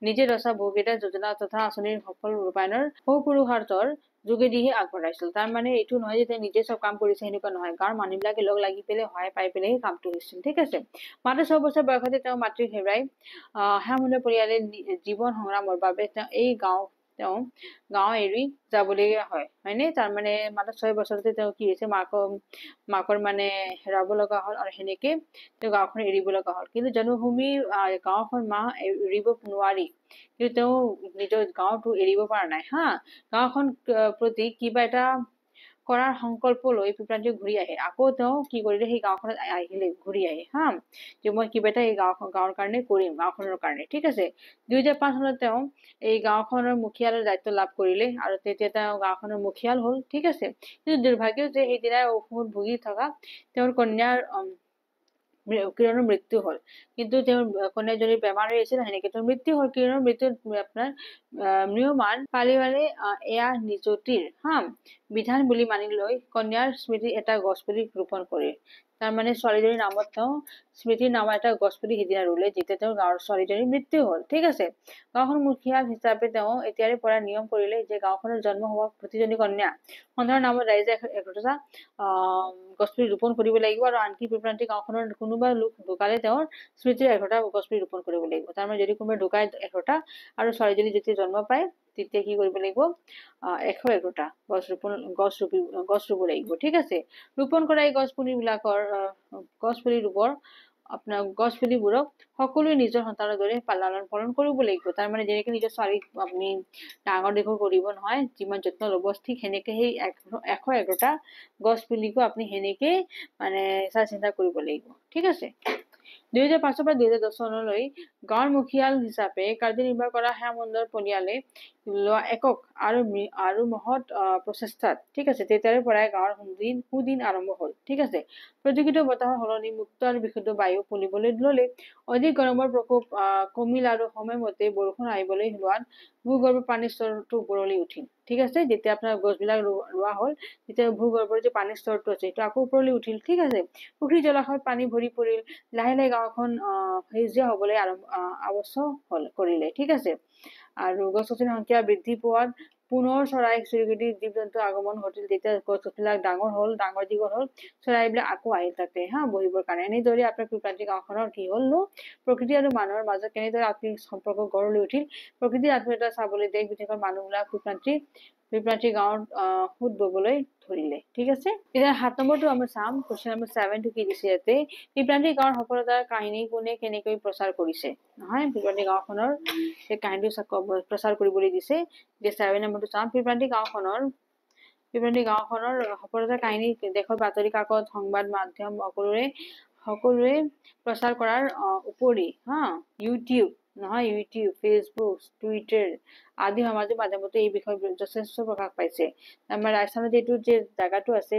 নিজে ৰচা বহুকেইটা যোজনা তথা আঁচনিৰ সফল ৰূপায়ণৰ সুপুৰুষাৰ্থৰ যোগেদিহে আগবঢ়াইছিল। তাৰমানে এইটো নহয় যে তেওঁ নিজে চব কাম কৰিছে, সেনেকুৱা নহয়, গাঁৱৰ মানুহবিলাকে লগ লাগি পেলাই সহায় পাই পেলাই কামটো হৈছিল, ঠিক আছে। মাত্ৰ 6 বছৰ বয়সতে তেওঁ মাতৃক হেৰুৱাই শ্যাম সুন্দৰ পৰিয়ালে জীৱন সংগ্ৰামৰ বাবে তেওঁ গাঁও এৰি যাবলগীয়া হয়নে। তাৰমানে মাত্ৰ 6 বছৰতে তেওঁ কি হৈছে, মাকৰ মানে হেৰাব লগা হ'ল, আৰু সেনেকে তেওঁ গাঁওখন এৰিব লগা হ'ল। কিন্তু জন্মভূমি গাঁওখন এৰিব নোৱাৰি, কিন্তু তেওঁ নিজৰ গাঁওটো এৰিব পৰা নাই। গাঁওখন প্ৰতি কিবা এটা কৰাৰ সংকল্প লৈ পিপলান্তি ঘূৰি আহে। আকৌ তেওঁ কি কৰিলে, সেই গাঁওখনত আহিলে, ঘূৰি আহে হা, যে মই কিবা এটা এই গাঁৱৰ কাৰণে কৰিম, গাঁওখনৰ কাৰণে। ঠিক আছে। 2005 চনত তেওঁ এই গাঁওখনৰ মুখিয়ালৰ দায়িত্ব লাভ কৰিলে আৰু তেতিয়া তেওঁ গাঁওখনৰ মুখিয়াল হ'ল। ঠিক আছে। কিন্তু দুৰ্ভাগ্য যে সেইদিনাই অসুখত ভুগি থকা তেওঁৰ কন্যাৰ কিৰণৰ মৃত্যু হ'ল। কিন্তু তেওঁৰ কন্যাজনীৰ বেমাৰ হৈ আছিল, সেনেকে তেওঁৰ মৃত্যু হ'ল। কিৰণৰ মৃত্যুত আপোনাৰ ম্ৰিয়মান পালিৱালে এয়া নিজতিৰ হা বিধান বুলি মানি লৈ কন্যাৰ স্মৃতি এটা গছপুলি ৰোপণ কৰে। তাৰমানে ছোৱালীজনীৰ নামত তেওঁ স্মৃতিৰ নামত এটা গছপুলি সিদিনা ৰুলে, যেতিয়া তেওঁৰ গাঁৱৰ ছোৱালীজনীৰ মৃত্যু হ'ল। ঠিক আছে। গাঁওখন মুখিয়াল হিচাপে তেওঁ এতিয়াৰে পৰা নিয়ম কৰিলে যে গাঁওখনৰ জন্ম হোৱা প্ৰতিজনী কন্যা সন্তানৰ নামত ৰাইজে একোটা গছপুলি ৰোপণ কৰিব লাগিব, আৰু আনকি পিপলান্তি গাঁওখনৰ কোনোবা লোক ঢুকালে তেওঁৰ স্মৃতিৰ 11টা গছপুলি ৰোপণ কৰিব লাগিব। তাৰমানে যদি কোনোবা ঢুকাই 11টা আৰু ছোৱালীজনী যেতিয়া জন্ম পায় তেতিয়া কি কৰিব লাগিব, 111টা গছ ৰুব লাগিব। ঠিক আছে। ৰোপণ কৰা এই গছপুলিবোৰক সকলোৱে নিজৰ সন্তানৰ দৰে লালন পালন কৰিব লাগিব। তাৰমানে যেনেকে নিজৰ ছোৱালীক আপুনি ডাঙৰ দীঘল কৰিব নহয়, যিমান যত্ন ল'ব, ঠিক সেনেকে সেই 111টা গছ পুলিকো আপুনি সেনেকে মানে চাই চিন্তা কৰিব লাগিব। ঠিক আছে। 2005 পৰা 2010 চনলৈ গাঁৱৰ মুখিয়াল হিচাপে কাৰ্যনিৰ্বাহ কৰা শ্যামসুন্দৰ পনিয়ালে লোৱা একক আৰু মহৎ প্ৰচেষ্টাত, ঠিক আছে, তেতিয়াৰে পৰাই গাঁৱৰ সুদিন আৰম্ভ হ'ল। ঠিক আছে। প্ৰদূষিত বতাহৰ সলনি মুক্ত আৰু বিশুদ্ধ বায়ু ফুলিবলৈ ললে, অধিক গৰমৰ প্ৰকোপ কমিল আৰু সময়মতে বৰষুণ আহিবলৈ লোৱাত ভূগৰ্ভৰ পানীৰ স্তৰটো ওপৰলৈ উঠিল। ঠিক আছে। যেতিয়া আপোনাৰ গছবিলাক ৰোৱা হ'ল, তেতিয়া ভূগৰ্ভৰ যে পানীৰ স্তৰটো আছে সেইটো আকৌ ওপৰলৈ উঠিল। ঠিক আছে। পুখুৰী জলাশয়ত পানী ভৰি পৰিল। লাহে লাহে গাঁওখন সেউজীয়া হবলৈ আৰম্ভ কৰিলে। ঠিক আছে। আৰু গছ গছনিৰ সংখ্যা বৃদ্ধি পোৱাত পুনৰ চৰাই চিৰিকটি জীৱ জন্তু আগমন ঘটিল। যেতিয়া গছ গছবিলাক ডাঙৰ দীঘল হ'ল, চৰাইবিলাক আকৌ আহিল তাতে হা বহিবৰ কাৰণে। এনেদৰে আপোনাৰ পিপলান্তি গাঁওখনৰ কি হ'লনো, প্ৰকৃতি আৰু মানুহৰ মাজত কেনেদৰে আত্মিক সম্পৰ্ক গঢ় লৈ উঠিল, প্ৰকৃতিৰ আত্মীয়তা চাবলৈ দেশ বিদেশৰ মানুহবিলাক পিপলান্তি গাঁৱত সোঁত ববলৈ ধৰিলে। ঠিক আছে। এতিয়া 7 নম্বৰটো আমি চাম। কুৱেশ্যন নম্বৰ 7টো কি দিছে ইয়াতে, পিপলান্তি গাঁৱৰ সফলতাৰ কাহিনী কোনে কেনেকৈ প্ৰচাৰ কৰিছে নহয়, পিপলান্তি গাঁওখনৰ সেই কাহিনীটো প্ৰচাৰ কৰিবলৈ দিছে। যে 7 নম্বৰটো চাম। পিপলান্তি গাঁওখনৰ সফলতাৰ কাহিনী দেশৰ বাতৰি কাকত, সংবাদ মাধ্যম সকলোৰে প্ৰচাৰ কৰাৰ উপৰি ইউটিউব, ফেচবুক, টুইটাৰ আদি সামাজিক মাধ্যমতো এই বিষয়ে যথেষ্ট প্ৰকাশ পাইছে। আমাৰ ৰাজস্থানত এইটো যে জাগাটো আছে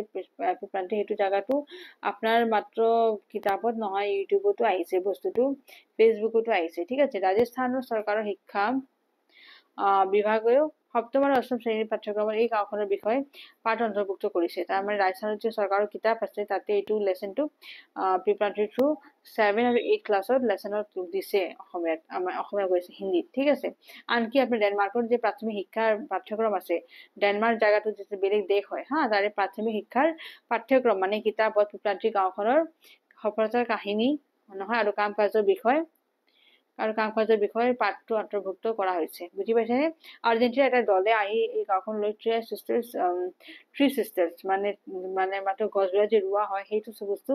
পিপলান্তি, সেইটো জাগাটো আপোনাৰ মাত্ৰ কিতাপত নহয়, ইউটিউবতো আহিছে বস্তুটো, ফেচবুকতো আহিছে। ঠিক আছে। ৰাজস্থানৰ চৰকাৰৰ শিক্ষা বিভাগেও 7ম আৰু 8ম শ্ৰেণীৰ পাঠ্যক্ৰমত এই গাঁওখনৰ বিষয়ে পাঠ অন্তৰ্ভুক্ত কৰিছে। তাৰমানে ৰাজস্থানত যে চৰকাৰৰ কিতাপ আছে তাতে এইটো লেচনটো পিপলান্তি থ্ৰু 7 আৰু 8 ক্লাছত লেচনত দিছে অসমীয়াত, আমাৰ অসমীয়া কৈছে হিন্দীত। ঠিক আছে। আনকি আপোনাৰ ডেনমাৰ্কৰ যে প্ৰাথমিক শিক্ষাৰ পাঠ্যক্ৰম আছে, ডেনমাৰ্ক জাগাটো যে বেলেগ দেশ হয় তাৰে প্ৰাথমিক শিক্ষাৰ পাঠ্যক্ৰম মানে কিতাপত পিপলান্তি গাঁওখনৰ সফলতাৰ কাহিনী নহয় আৰু কাম কাজৰ বিষয়ে পাঠটো অন্তৰ্ভুক্ত কৰা হৈছে। বুজি পাইছেনে? আৰ্জেণ্টিনাৰ এটা দলে আহি এই গাঁওখনলৈ থ্ৰী চিষ্টাৰ্ছ মানে মাত্ৰ গছবিলাক যে ৰোৱা হয় সেইটো বস্তু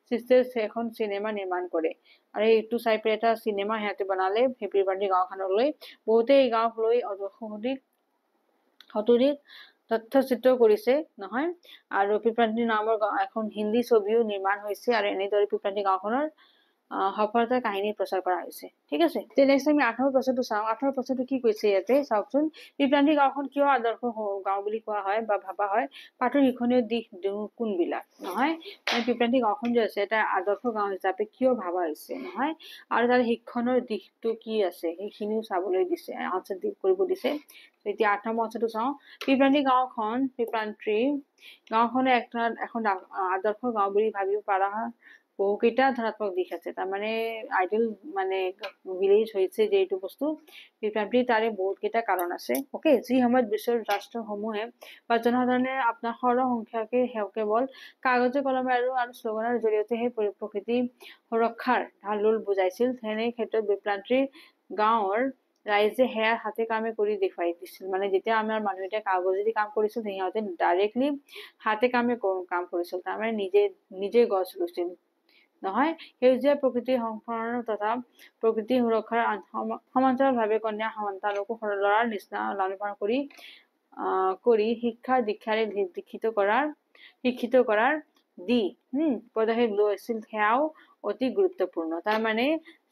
চিষ্টাৰ্ছ এখন চিনেমা নিৰ্মাণ কৰে, আৰু এইটো চাই পেলাই এটা চিনেমা সিহঁতে বনালে সেই পিপলান্তি গাঁওখনলৈ। বহুতে এই গাঁওক লৈ সঠিক তথ্যচিত্ৰ কৰিছে নহয়, আৰু পিপলান্তি নামৰ এখন হিন্দী ছবিও নিৰ্মাণ হৈছে, আৰু এনেদৰে পিপলান্তি গাঁওখনৰ সফলতাৰ কাহিনী প্ৰচাৰ কৰা হৈছে। ঠিক আছে। নেক্সট আমি 8 নম্বৰ প্ৰশ্নটো চাওঁ। 8 নম্বৰ প্ৰশ্নটো কি কৈছে ইয়াতে চাওকচোন। পিপলান্তি গাঁওখন কিয় আদৰ্শ গাঁও বুলি কোৱা হয় বা ভাবা হয়, পাঠৰ শিক্ষণীয় দিশ কোনবিলাক নহয়, পিপলান্তি গাঁওখন যে আছে এটা আদৰ্শ গাঁও হিচাপে কিয় ভাবা হৈছে নহয়, আৰু তাৰ শিক্ষণৰ দিশটো কি আছে সেইখিনিও চাবলৈ দিছে, আনসাৰ কৰিব দিছে। এতিয়া 8 নম্বৰ অংশটো চাওঁ। পিপলান্তি গাঁওখনে এখন আদৰ্শ গাঁও বুলি ভাবিব পাৰা বহুকেইটা ধনাত্মক দিশ আছে। তাৰমানে আইডিয়েল মানে ভিলেজ হৈছে যে এইটো বস্তু পিপলান্তি, তাৰে বহুত কেইটা কাৰণ আছে। অকে। যি সময়ত বিশ্বৰ ৰাষ্ট্ৰসমূহে বা জনসাধাৰণে আপোনাৰ সৰহ সংখ্যাকে কেৱল কাগজে কলমে আৰু শ্লোগানৰ জৰিয়তে সেই প্ৰকৃতি সুৰক্ষাৰ ঢাল বুজাইছিল, তেনে ক্ষেত্ৰত পিপলান্তি গাঁৱৰ ৰাইজে সেয়া হাতে কামে কৰি দেখুৱাই দিছিল। মানে যেতিয়া আমাৰ মানুহে কাগজেদি কাম কৰিছিল, সিহঁতে ডাইৰেক্টলি হাতে কামে কাম কৰিছিল। তাৰমানে নিজে গছ ৰুইছিল নহয়। সেউজীয়া প্ৰকৃতিৰ সংৰক্ষণ তথা প্ৰকৃতি সুৰক্ষাৰ সমান্তৰালভাৱে কন্যা সন্তানকো ল'ৰাৰ নিচিনা লালন পালন কৰি কৰি শিক্ষা দীক্ষাৰে শিক্ষিত কৰাৰ দি পদক্ষেপ লৈছিল সেয়াও অতি গুৰুত্বপূৰ্ণ। তাৰ মানে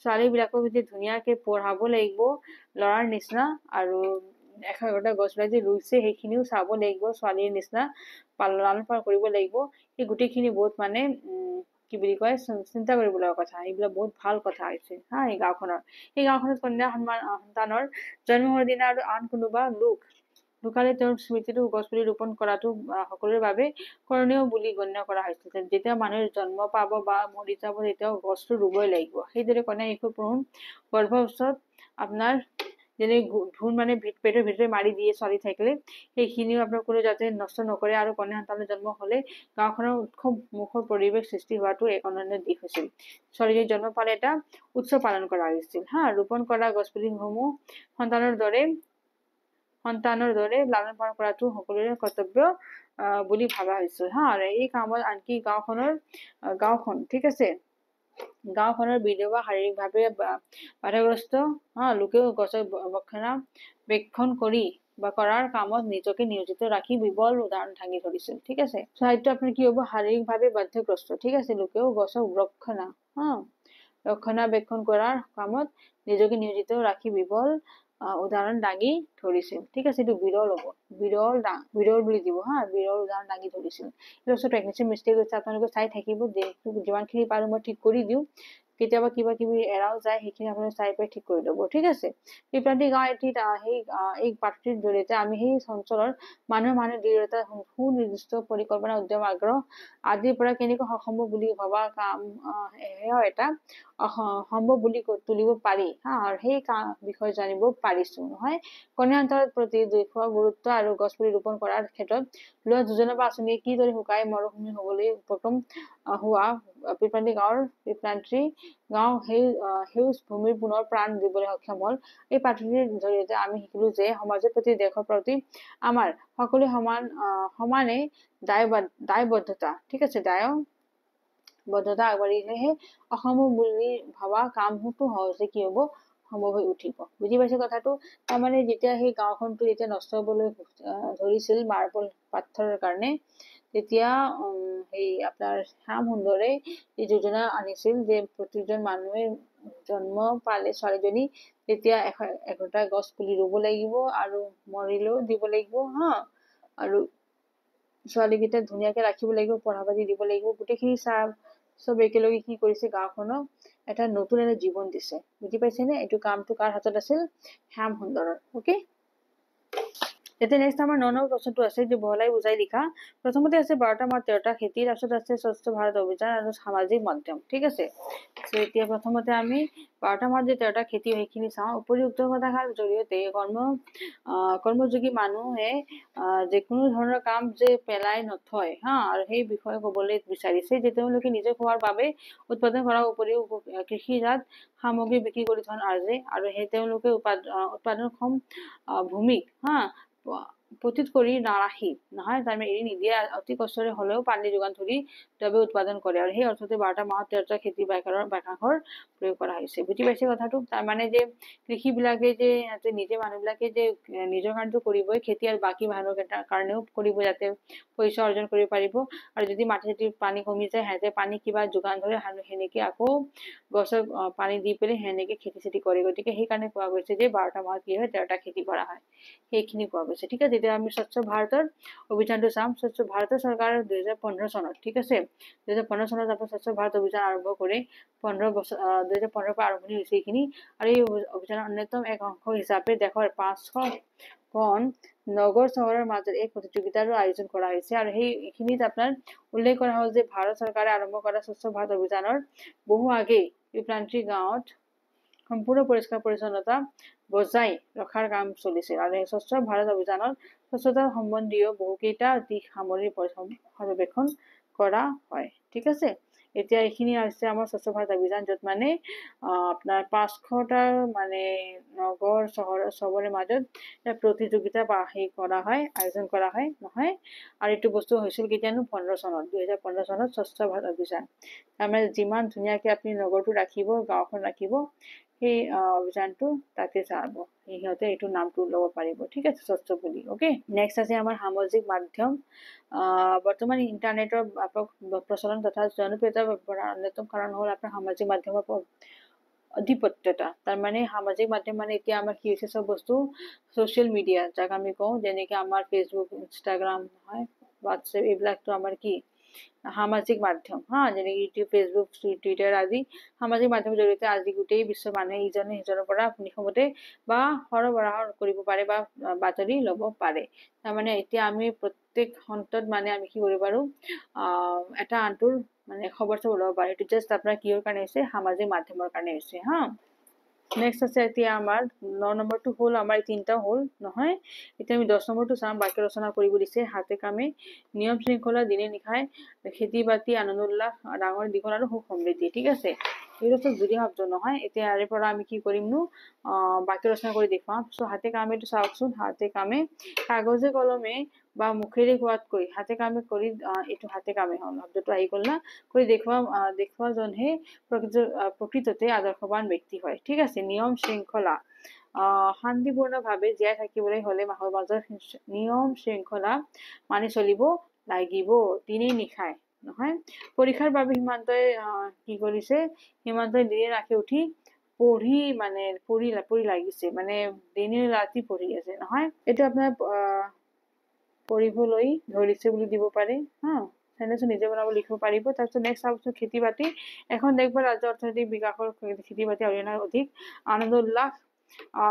ছোৱালী বিলাকক যে ধুনীয়াকে পঢ়াব লাগিব ল'ৰাৰ নিচিনা, আৰু এশটা গছবিলাক যে ৰুইছে সেইখিনিও চাব লাগিব, ছোৱালীৰ নিচিনা লালন পালন কৰিব লাগিব। সেই গোটেইখিনি বহুত মানে কি বুলি কয় চিন্তা কৰিব লগা কথা। এইবিলাক বহুত ভাল কথা হৈছে এই গাঁওখনৰ। সেই গাঁওখনত কন্যা সন্তানৰ জন্ম হোৱাৰ দিনা আৰু আন কোনোবা লোক ঢুকালে তেওঁৰ স্মৃতিটো গছপুলি ৰোপণ কৰাটো সকলোৰে বাবে কৰণীয় বুলি গণ্য কৰা হৈছিল। যেতিয়া মানুহে জন্ম পাব বা মৰি যাব তেতিয়াও গছটো ৰুবই লাগিব। সেইদৰে কন্যা শিশু ভ্ৰূণ গৰ্ভাৱস্থাত আপোনাৰ যেনে ভ্ৰূণ মানে পেটৰ ভিতৰে মাৰি দিয়ে ছোৱালী থাকিলে, সেইখিনিও আপোনাৰ কোনো যাতে নষ্ট নকৰে। আৰু কন্যা সন্তানৰ জন্ম হলে গাঁওখনৰ উৎসৱ মুখৰ পৰিৱেশ সৃষ্টি হোৱাটো এক অনন্য দিশ হৈছিল। ছোৱালীজনী জন্ম পালে এটা উৎসৱ পালন কৰা হৈছিল। ৰোপণ কৰা গছপুলিসমূহ সন্তানৰ দৰে লালন পালন কৰাটো সকলোৰে কৰ্তব্য বুলি ভাবা হৈছিল। আৰু এই কামত আনকি গাঁওখন ঠিক আছে, গাঁওখনৰ বিধৱা শাৰীৰিকভাৱে বাধাগ্ৰস্ত লোকেও গছৰ ৰক্ষণাবেক্ষণ কৰাৰ কামত নিজকে নিয়োজিত ৰাখি বিবল উদাহৰণ দাঙি ধৰিছিল। ঠিক আছে, সাহিত্য আপোনাৰ কি হব, শাৰীৰিকভাৱে বাধাগ্ৰস্ত ঠিক আছে লোকেও গছৰ ৰক্ষণাবেক্ষণ কৰাৰ কামত নিজকে নিয়োজিত ৰাখি বিবল উদাহৰণ দাঙি ধৰিছিল। ঠিক আছে, এইটো বিৰল হব, বিৰল বুলি দিব বিৰল উদাহৰণ দাঙি ধৰিছিল। প্ৰেগনেন্সি মিষ্টেক হৈছে, আপোনালোকে চাই থাকিব, যিমানখিনি পাৰো মই ঠিক কৰি দিওঁ, কেতিয়াবা কিবা কিবি এৰাও যায়, সেইখিনি আপোনালোকে চাই পাই ঠিক কৰি ল'ব। ঠিক আছে, পিপলান্তি গাঁও এই পাঠটিৰ জৰিয়তে আমি সেই অঞ্চলৰ মানুহে দৃঢ়তা, সুনিৰ্দিষ্ট পৰিকল্পনা, উদ্যম, আগ্ৰহ আদিৰ পৰা কেনেকৈ অসম্ভৱ বুলি ভবা কাম সেয়াও এটা সম্ভৱ বুলি তুলিব পাৰি আৰু সেই বিষয়ে জানিব পাৰিছো নহয়। কন্যা সন্তানৰ প্ৰতি দেখুওৱা গুৰুত্ব আৰু গছপুলি ৰোপণ কৰাৰ ক্ষেত্ৰত লোৱা যোজনা বা আঁচনিয়ে কিদৰে শুকাই মৰুভূমি হবলৈ উপক্ৰম হোৱা পিপলান্তি গাঁও সেউজ ভূমিৰ পুনৰ প্ৰাণ দিবলৈ সক্ষম হল। এই পাঠটিৰ জৰিয়তে আমি শিকিলো যে সমাজৰ প্ৰতি, দেশৰ প্ৰতি আমাৰ সকলো সমানে দায়বদ্ধতা ঠিক আছে, দায়বদ্ধতা আগবাঢ়িলেহে অসম্ভৱ বুলি ভবা কামটো সহজে কি হব, সম্ভৱ হৈ উঠিব। বুজি পাইছে কথাটো? তাৰমানে যেতিয়া সেই গাঁওখনটো যেতিয়া নষ্ট হবলৈ ধৰিছিল মাৰ্বল পাথৰৰ কাৰণে, তেতিয়া আপোনাৰ শ্যাম সুন্দৰে এই যোজনা আনিছিল যে প্ৰতিজন মানুহে জন্ম পালে ছোৱালীজনী তেতিয়া 100টা গছ পুলি ৰুব লাগিব আৰু মৰিলেও দিব লাগিব আৰু ছোৱালীকেইটা ধুনীয়াকে ৰাখিব লাগিব, পঢ়া পাতি দিব লাগিব। গোটেইখিনি চব একেলগে কি কৰিছে, গাঁওখনক এটা নতুন এটা জীৱন দিছে। বুজি পাইছে নে? এইটো কামটো কাৰ হাতত আছিল? শ্যাম সুন্দৰৰ। অকে, এতিয়া নেক্সট আমাৰ 9 নম্বৰ প্ৰশ্নটো আছে যে বহলাই বুজাই লিখা। প্ৰথমতে আছে 12টা মাহ 13টা খেতি, তাৰপিছত আছে স্বচ্ছ ভাৰত অভিযান আৰু সামাজিক মাধ্যম। ঠিক আছে, এতিয়া প্ৰথমতে আমি 12টা মাহ যে 13টা খেতি সেইখিনি চাওঁ। উপৰিউক্ত কথাষাৰ জৰিয়তে কৰ্মযোগী মানুহে যিকোনো ধৰণৰ কাম যে পেলাই নথয় আৰু সেই বিষয়ে কবলৈ বিচাৰিছে যে তেওঁলোকে নিজে খোৱাৰ বাবে উৎপাদন কৰাৰ উপৰিও কৃষিজাত সামগ্ৰী বিক্ৰী কৰি ধন আৰ্জে আৰু সেই তেওঁলোকে উৎপাদনক্ষম ভূমিক প্ৰস্তুত কৰি নাৰাখি তাৰমানে এৰি নিদিয়ে, অতি কষ্টৰে হলেও পানী যোগান ধৰি দ্ৰব্য উৎপাদন কৰে আৰু সেই অৰ্থতে 12টা মাহত 13টা খেতি বাক্যাংশৰ প্ৰয়োগ কৰা হৈছে। বুজি পাইছে কথাটো? তাৰমানে যে কৃষি বিলাকে যে নিজে মানুহ বিলাকে যে নিজৰ কাৰণেতো কৰিবই খেতি, আৰু বাকী মানুহৰ কাৰণেও কৰিব, যাতে পইচা অৰ্জন কৰিব পাৰিব। আৰু যদি মাটি পানী কমি যায়, সিহঁতে পানী কিবা যোগান ধৰে, সেনেকে আকৌ গছক পানী দি পেলাই সেনেকে খেতি চেতি কৰে। গতিকে সেইকাৰণে কোৱা গৈছে যে 12টা মাহত কি হয়, 13টা খেতি কৰা হয়, সেইখিনি কোৱা গৈছে। ঠিক আছে, এতিয়া আমি স্বচ্ছ ভাৰতৰ অভিযানটো চাম। স্বচ্ছ ভাৰত চৰকাৰ 2015 চনত, ঠিক আছে, 2015 চনত আপোনাৰ স্বচ্ছ ভাৰত অভিযান আৰম্ভ কৰে। 2015 পৰা আৰম্ভণি হৈছে এইখিনি। আৰু এই অভিযানৰ অন্যতম এক অংশ হিচাপে দেশৰ 500খন নগৰ চহৰৰ মাজত এক প্ৰতিযোগিতাৰো আয়োজন কৰা হৈছে। আৰু সেইখিনিত আপোনাৰ উল্লেখ কৰা হল যে ভাৰত চৰকাৰে আৰম্ভ কৰা স্বচ্ছ ভাৰত অভিযানৰ বহু আগেই পিপলান্তি গাঁৱত সম্পূৰ্ণ পৰিষ্কাৰ পৰিচ্ছন্নতা বজাই ৰখাৰ কাম চলিছিল। আৰু এই স্বচ্ছ ভাৰত অভিযানত স্বচ্ছতা সম্বন্ধীয় বহুকেইটা দিশ সামৰি পৰ্যবেক্ষণ কৰা হয়। ঠিক আছে, এতিয়া এইখিনি আছে আমাৰ স্বচ্ছ ভাৰত অভিযান, য'ত মানে আপোনাৰ 500টা মানে নগৰ চহৰৰ মাজত প্ৰতিযোগিতা কৰা হয়, আয়োজন কৰা হয় নহয়। আৰু এইটো বস্তু হৈছিল কেতিয়ানো 2015 চনত স্বচ্ছ ভাৰত অভিযান। তাৰমানে যিমান ধুনীয়াকে আপুনি নগৰটো ৰাখিব, গাঁওখন ৰাখিব, সেই অভিযানটো তাতে যাব সিহঁতে এইটো নামটো ল'ব পাৰিব ঠিক আছে স্বচ্ছ বুলি ওকে নেক্সট আছে আমাৰ সামাজিক মাধ্যম বৰ্তমান ইন্টাৰনেটৰ ব্যাপক প্ৰচলন তথা জনপ্ৰিয়তাৰ অন্যতম কাৰণ হ'ল আপোনাৰ সামাজিক মাধ্যমৰ আধিপত্যতা তাৰ মানে সামাজিক মাধ্যম মানে এতিয়া আমাৰ কি হৈছে সব বস্তু সোশ্যাল মিডিয়া যাক আমি কওঁ যেনেকৈ আমাৰ ফেচবুক ইনষ্টাগ্ৰাম হয় হোৱাটছএপ এইবিলাকতো আমাৰ কি সামাজিক মাধ্যম যেনেকৈ ইউটিউব ফেচবুক টুইটাৰ আদি সামাজিক মাধ্যমৰ জৰিয়তে আজি গোটেই বিশ্বৰ মানুহে ইজনে সিজনৰ পৰা নিকটে বা সৰবৰাহ কৰিব পাৰে বা বাতৰি ল'ব পাৰে তাৰমানে এতিয়া আমি প্ৰত্যেক খণ্ডত মানে আমি কি কৰিব পাৰো এটা আনটোৰ মানে খবৰটো ওলাব পাৰে এইটো জাষ্ট আপোনাৰ কিহৰ কাৰণে হৈছে সামাজিক মাধ্যমৰ কাৰণে হৈছে নেক্সট আছে এতিয়া আমাৰ 9 নম্বৰটো হ'ল আমাৰ তিনটা হ'ল নহয় এতিয়া আমি 10 নম্বৰটো চাম বাক্য ৰচনা কৰিব দিছে হাতে কামে নিয়ম শৃংখলা দিনে নিশাই খেতি বাতি আনন্দ উল্লাস ডাঙৰ দীঘল আৰু সুখ সমৃদ্ধি ঠিক আছে এইটো তো জুৰি শব্দ নহয় এতিয়া ইয়াৰ পৰা আমি কি কৰিমনো বাক্য ৰচনা কৰি দেখুৱাম সো হাতে কামেটো চাওকচোন হাতে কামে কাগজে কলমে বা মুখেৰে কোৱাতকৈ হাতে কামে কৰি এইটো হাতে কামে হ'ল শব্দটো আহি গ'ল না কৰি দেখুৱা জনহে প্ৰকৃততে আদৰ্শৱান ব্যক্তি হয় ঠিক আছে নিয়ম শৃংখলা শান্তিপূৰ্ণভাৱে জীয়াই থাকিবলৈ হলে মাহৰ মাজৰ নিয়ম শৃংখলা মানি চলিব লাগিব দিনে নিশাই নহয় পৰীক্ষাৰ বাবে সীমান্তই কি কৰিছে সীমান্তই দিনে ৰাখি উঠি পঢ়ি লাগিছে মানে দিনে ৰাতি পঢ়ি আছে নহয় এইটো আপোনাৰ পঢ়িবলৈ ধৰিছে বুলি দিব পাৰে সেনেকৈ নিজে বনাব লিখিব পাৰিব তাৰপিছত নেক্সট চাবচোন খেতি বাতি এখন দেশ বা ৰাজ্যৰ অৰ্থনৈতিক বিকাশৰ খেতি বাতি অৰিহণা অধিক আনন্দ উল্লাস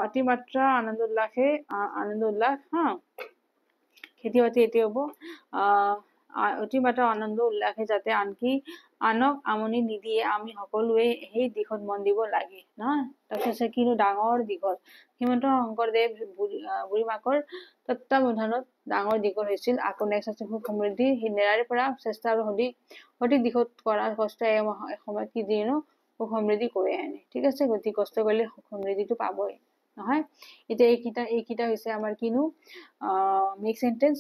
অতিমাত্ৰা আনন্দ উল্লাস খেতি বাতি এতিয়া হ'ব অতিমাত্ৰা আনন্দ উল্লাসে যাতে আনক আমনি নিদিয়ে আমি সকলোৱে সেই দিশত মন দিব লাগে নহয় তাৰপিছত কিনো ডাঙৰ দীঘল শ্ৰীমন্ত শংকৰদেৱ বুঢ়ী মাকৰ তত্বাৱধানত ডাঙৰ দীঘল হৈছিল আকৌ নেক্সট আছে সুখ সমৃদ্ধি নেৰাৰে পৰা চেষ্টা আৰু সঠিক দিশত কৰা কষ্ট এসময়ত কি দিয়েনো সুখ সমৃদ্ধি কৰি আনে ঠিক আছে গতিকে কষ্ট কৰিলে সুখ সমৃদ্ধিটো পাবই নহয় এতিয়া এইকেইটা হৈছে আমাৰ কিনো মেক সেন্টেন্স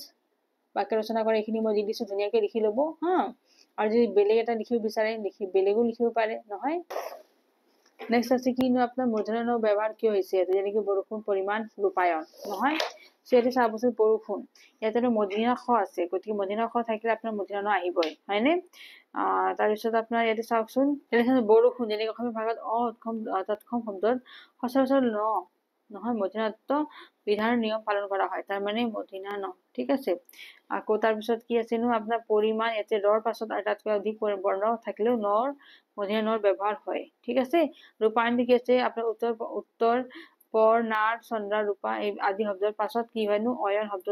বাক্য ৰচনা কৰা এইখিনি মই দি দিছো ধুনীয়াকৈ লিখি ল'ব আৰু যদি বেলেগ এটা লিখিব বিচাৰে বেলেগো লিখিব পাৰে নহয় নেক্সট আছে কিনো আপোনাৰ মূৰ্ধন্য ব্যৱহাৰ কিয় হৈছে যেনেকৈ বৰষুণ পৰিমাণ ৰূপায়ণ নহয় ইয়াতে চাবচোন বৰষুণ ইয়াতে মূৰ্ধন্য খ আছে গতিকে মূৰ্ধন্য খ থাকিলে আপোনাৰ মূৰ্ধন্য আহিবই হয়নে তাৰপিছত আপোনাৰ ইয়াতে চাওকচোন বৰষুণ যেনেকৈ অসমীয়া ভাষাত তৎক্ষম শব্দত সচৰাচৰ নহয় মূৰ্ধন্য বিধানৰ নিয়ম পালন কৰা হয় তাৰ মানে মূৰ্ধন্য ন ঠিক আছে আকৌ তাৰপিছত কি আছেনো আপোনাৰ পৰিমাণ ইয়াতে ৰৰ পাছত আটাইতকৈ অধিক বৰ্ণ থাকিলেও মূৰ্ধন্য নৰ ব্যৱহাৰ হয় ঠিক আছে ৰূপায়ণ কি আছে আপোনাৰ উত্তৰ পৰ নাৰ চন্দ্ৰা ৰূপা এই আদি শব্দৰ পাছত কি হয়নো অয়ন শব্দ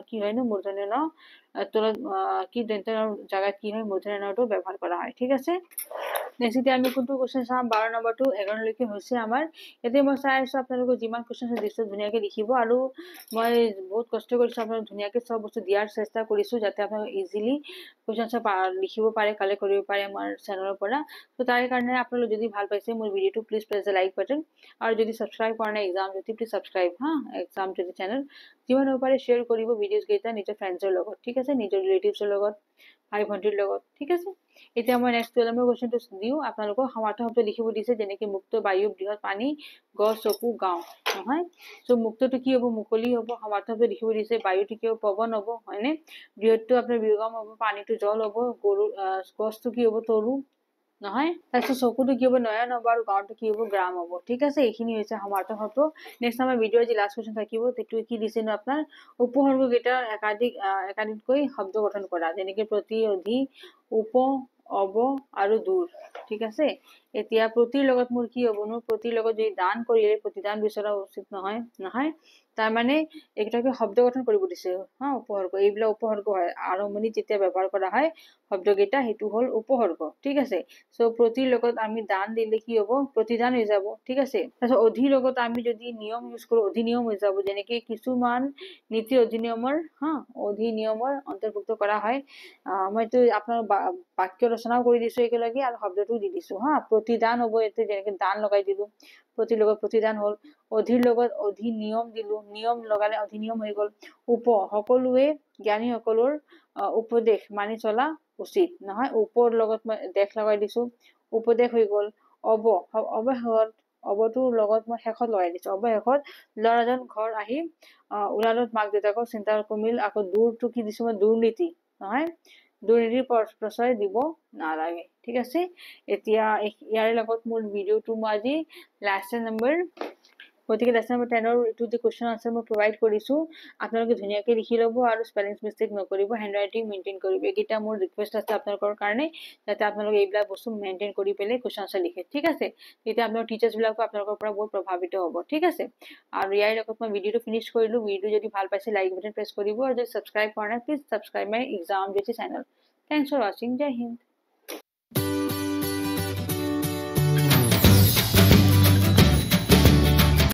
কি হয়নো মূৰ্ধন্য ন তলত কি দন্ত্য জাগাত কি হয় মূৰ্ধন্য নটো ব্যৱহাৰ কৰা হয় ঠিক আছে নেক্সট এতিয়া আমি কোনটো কোৱেশ্চন চাম 12 নম্বৰটো 11 লৈকে হৈছে আমাৰ এতিয়া মই চাই আছো আপোনালোকৰ যিমান কোৱেশ্চন দিছো ধুনীয়াকৈ লিখিব আৰু মই বহুত কষ্ট কৰিছো আপোনালোক ধুনীয়াকৈ সব বস্তু দিয়াৰ চেষ্টা কৰিছো যাতে আপোনালোক ইজিলি কোৱেশ্চন লিখিব পাৰে কালেক্ট কৰিব পাৰে আমাৰ চেনেলৰ পৰা তো তাৰ কাৰণে আপোনালোক যদি ভাল পাইছে মোৰ ভিডিওটো please press the like button আৰু যদি সাবস্ক্ৰাইব কৰা নাই এক্সাম যদি please subscribe exam to the channel যিমান পাৰে শ্বেয়াৰ কৰিব ভিডিওজ কেইটা নিজৰ ফ্ৰেণ্ডছৰ লগত ঠিক আছে নিজৰ ৰিলেটিভছৰ লগত ভাই ভণ্টিৰ লগত ঠিক আছে এতিয়া মই নেক্সট 12 নম্বৰ কোৱেশ্চনটো দিও আপোনালোকক সমাৰ্থ শব্দ লিখিব দিছে যেনেকৈ মুক্ত বায়ু বৃহৎ পানী গছ চকু গাঁও নহয় সো মুক্তটো কি হ'ব মুকলি হ'ব সমাৰ্থ শব্দ লিখিব দিছে বায়ুটো কি হ'ব পৱন হ'ব হয়নে বৃহৎটো আপোনাৰ বিৰগম হ'ব পানীটো জল হ'ব গছটো কি হ'ব তৰু নহয় তাৰপিছত চকুটো কি হ'ব নয়ন হ'ব আৰু গাঁৱটো কি হ'ব গ্ৰাম হ'ব ঠিক আছে এইখিনি হৈছে সমাৰ্থ শব্দ নেক্সট আমাৰ ভিডিঅ'ৰ যি লাষ্ট কোৱেশ্চন থাকিব সেইটো কি দিছেনো আপোনাৰ উপসৰ্গ কেইটাৰ একাধিককৈ শব্দ গঠন কৰা যেনেকৈ প্ৰতি অধি উপ অব আৰু দূৰ ঠিক আছে এতিয়া প্ৰতিৰ লগত মোৰ কি হ'বনো প্ৰতিৰ লগত যদি দান কৰিলে প্ৰতিদান বিচৰা উচিত নহয় তাৰ মানে এইটাকে শব্দ গঠন কৰিব দিছে উপসৰ্গ এইবিলাক উপসৰ্গ হয় আৰম্ভণিত যেতিয়া ব্যৱহাৰ কৰা হয় শব্দকেইটা সেইটো হ'ল উপসৰ্গ ঠিক আছে সো প্ৰতিৰ লগত আমি দান দিলে কি হ'ব প্ৰতিদান হৈ যাব ঠিক আছে তাৰপিছত অধিৰ লগত আমি যদি নিয়ম ইউজ কৰো অধিনিয়ম হৈ যাব যেনেকৈ কিছুমান নীতি অধিনিয়মৰ অন্তৰ্ভুক্ত কৰা হয় মইতো আপোনাৰ বাক্য ৰচনাও কৰি দিছো একেলগে আৰু শব্দটোও দি দিছো প্ৰতিদান হ'ব এতে যেনেকৈ দান লগাই দিলো প্ৰতিৰ লগত প্ৰতিদান হ'ল অধিৰ লগত অধিনিয়ম দিলো নিয়ম লগালে অধিনিয়ম হৈ গ'ল সকলোৱে জ্ঞানীসকলৰ উপদেশ মানি চলা উচিত নহয় ওপৰ লগত মই দেশ লগাই দিছো উপদেশ হৈ গ'ল অৱশেষত অবটোৰ লগত মই শেষত লগাই দিছো। অব শেষত ল'ৰাজন ঘৰ আহি ওলালত মাক দেউতাকক চিন্তা কমিল। আকৌ দূৰটো কি দিছো মই, দুৰ্নীতি নহয়, দুৰ্নীতিৰ প্ৰশ্ৰয় দিব নালাগে। ঠিক আছে, এতিয়া ইয়াৰ লগত মোৰ ভিডিঅ'টো মই আজি লেসন নম্বৰ, গতিকে লেসন নম্বৰ 10ৰ এইটো যে কুৱেশ্যন আনচাৰ মই প্ৰভাইড কৰিছো, আপোনালোকে ধুনীয়াকৈ লিখি ল'ব আৰু স্পেলিং মিষ্টেক নকৰিব, হেণ্ডৰাইটিং মেইনটেইন কৰিব। এইকেইটা মোৰ ৰিকুৱেষ্ট আছে আপোনালোকৰ কাৰণে, যাতে আপোনালোকে এইবিলাক বস্তু মেইনটেইন কৰি পেলাই কুৱেশ্যন আনচাৰ লিখে। ঠিক আছে, তেতিয়া আপোনাৰ টিচাৰ্ছবিলাকো আপোনালোকৰ পৰা বহুত প্ৰভাৱিত হ'ব। ঠিক আছে, আৰু ইয়াৰ লগত মই ভিডিঅ'টো ফিনিছ কৰিলোঁ। ভিডিঅ' যদি ভাল পাইছে লাইক বাটন প্ৰেছ কৰিব, আৰু যদি ছাবস্ক্ৰাইব কৰা নাই please subscribe my exam Jyoti channel. Thanks for ৱাচিং। জয় হিন্দ।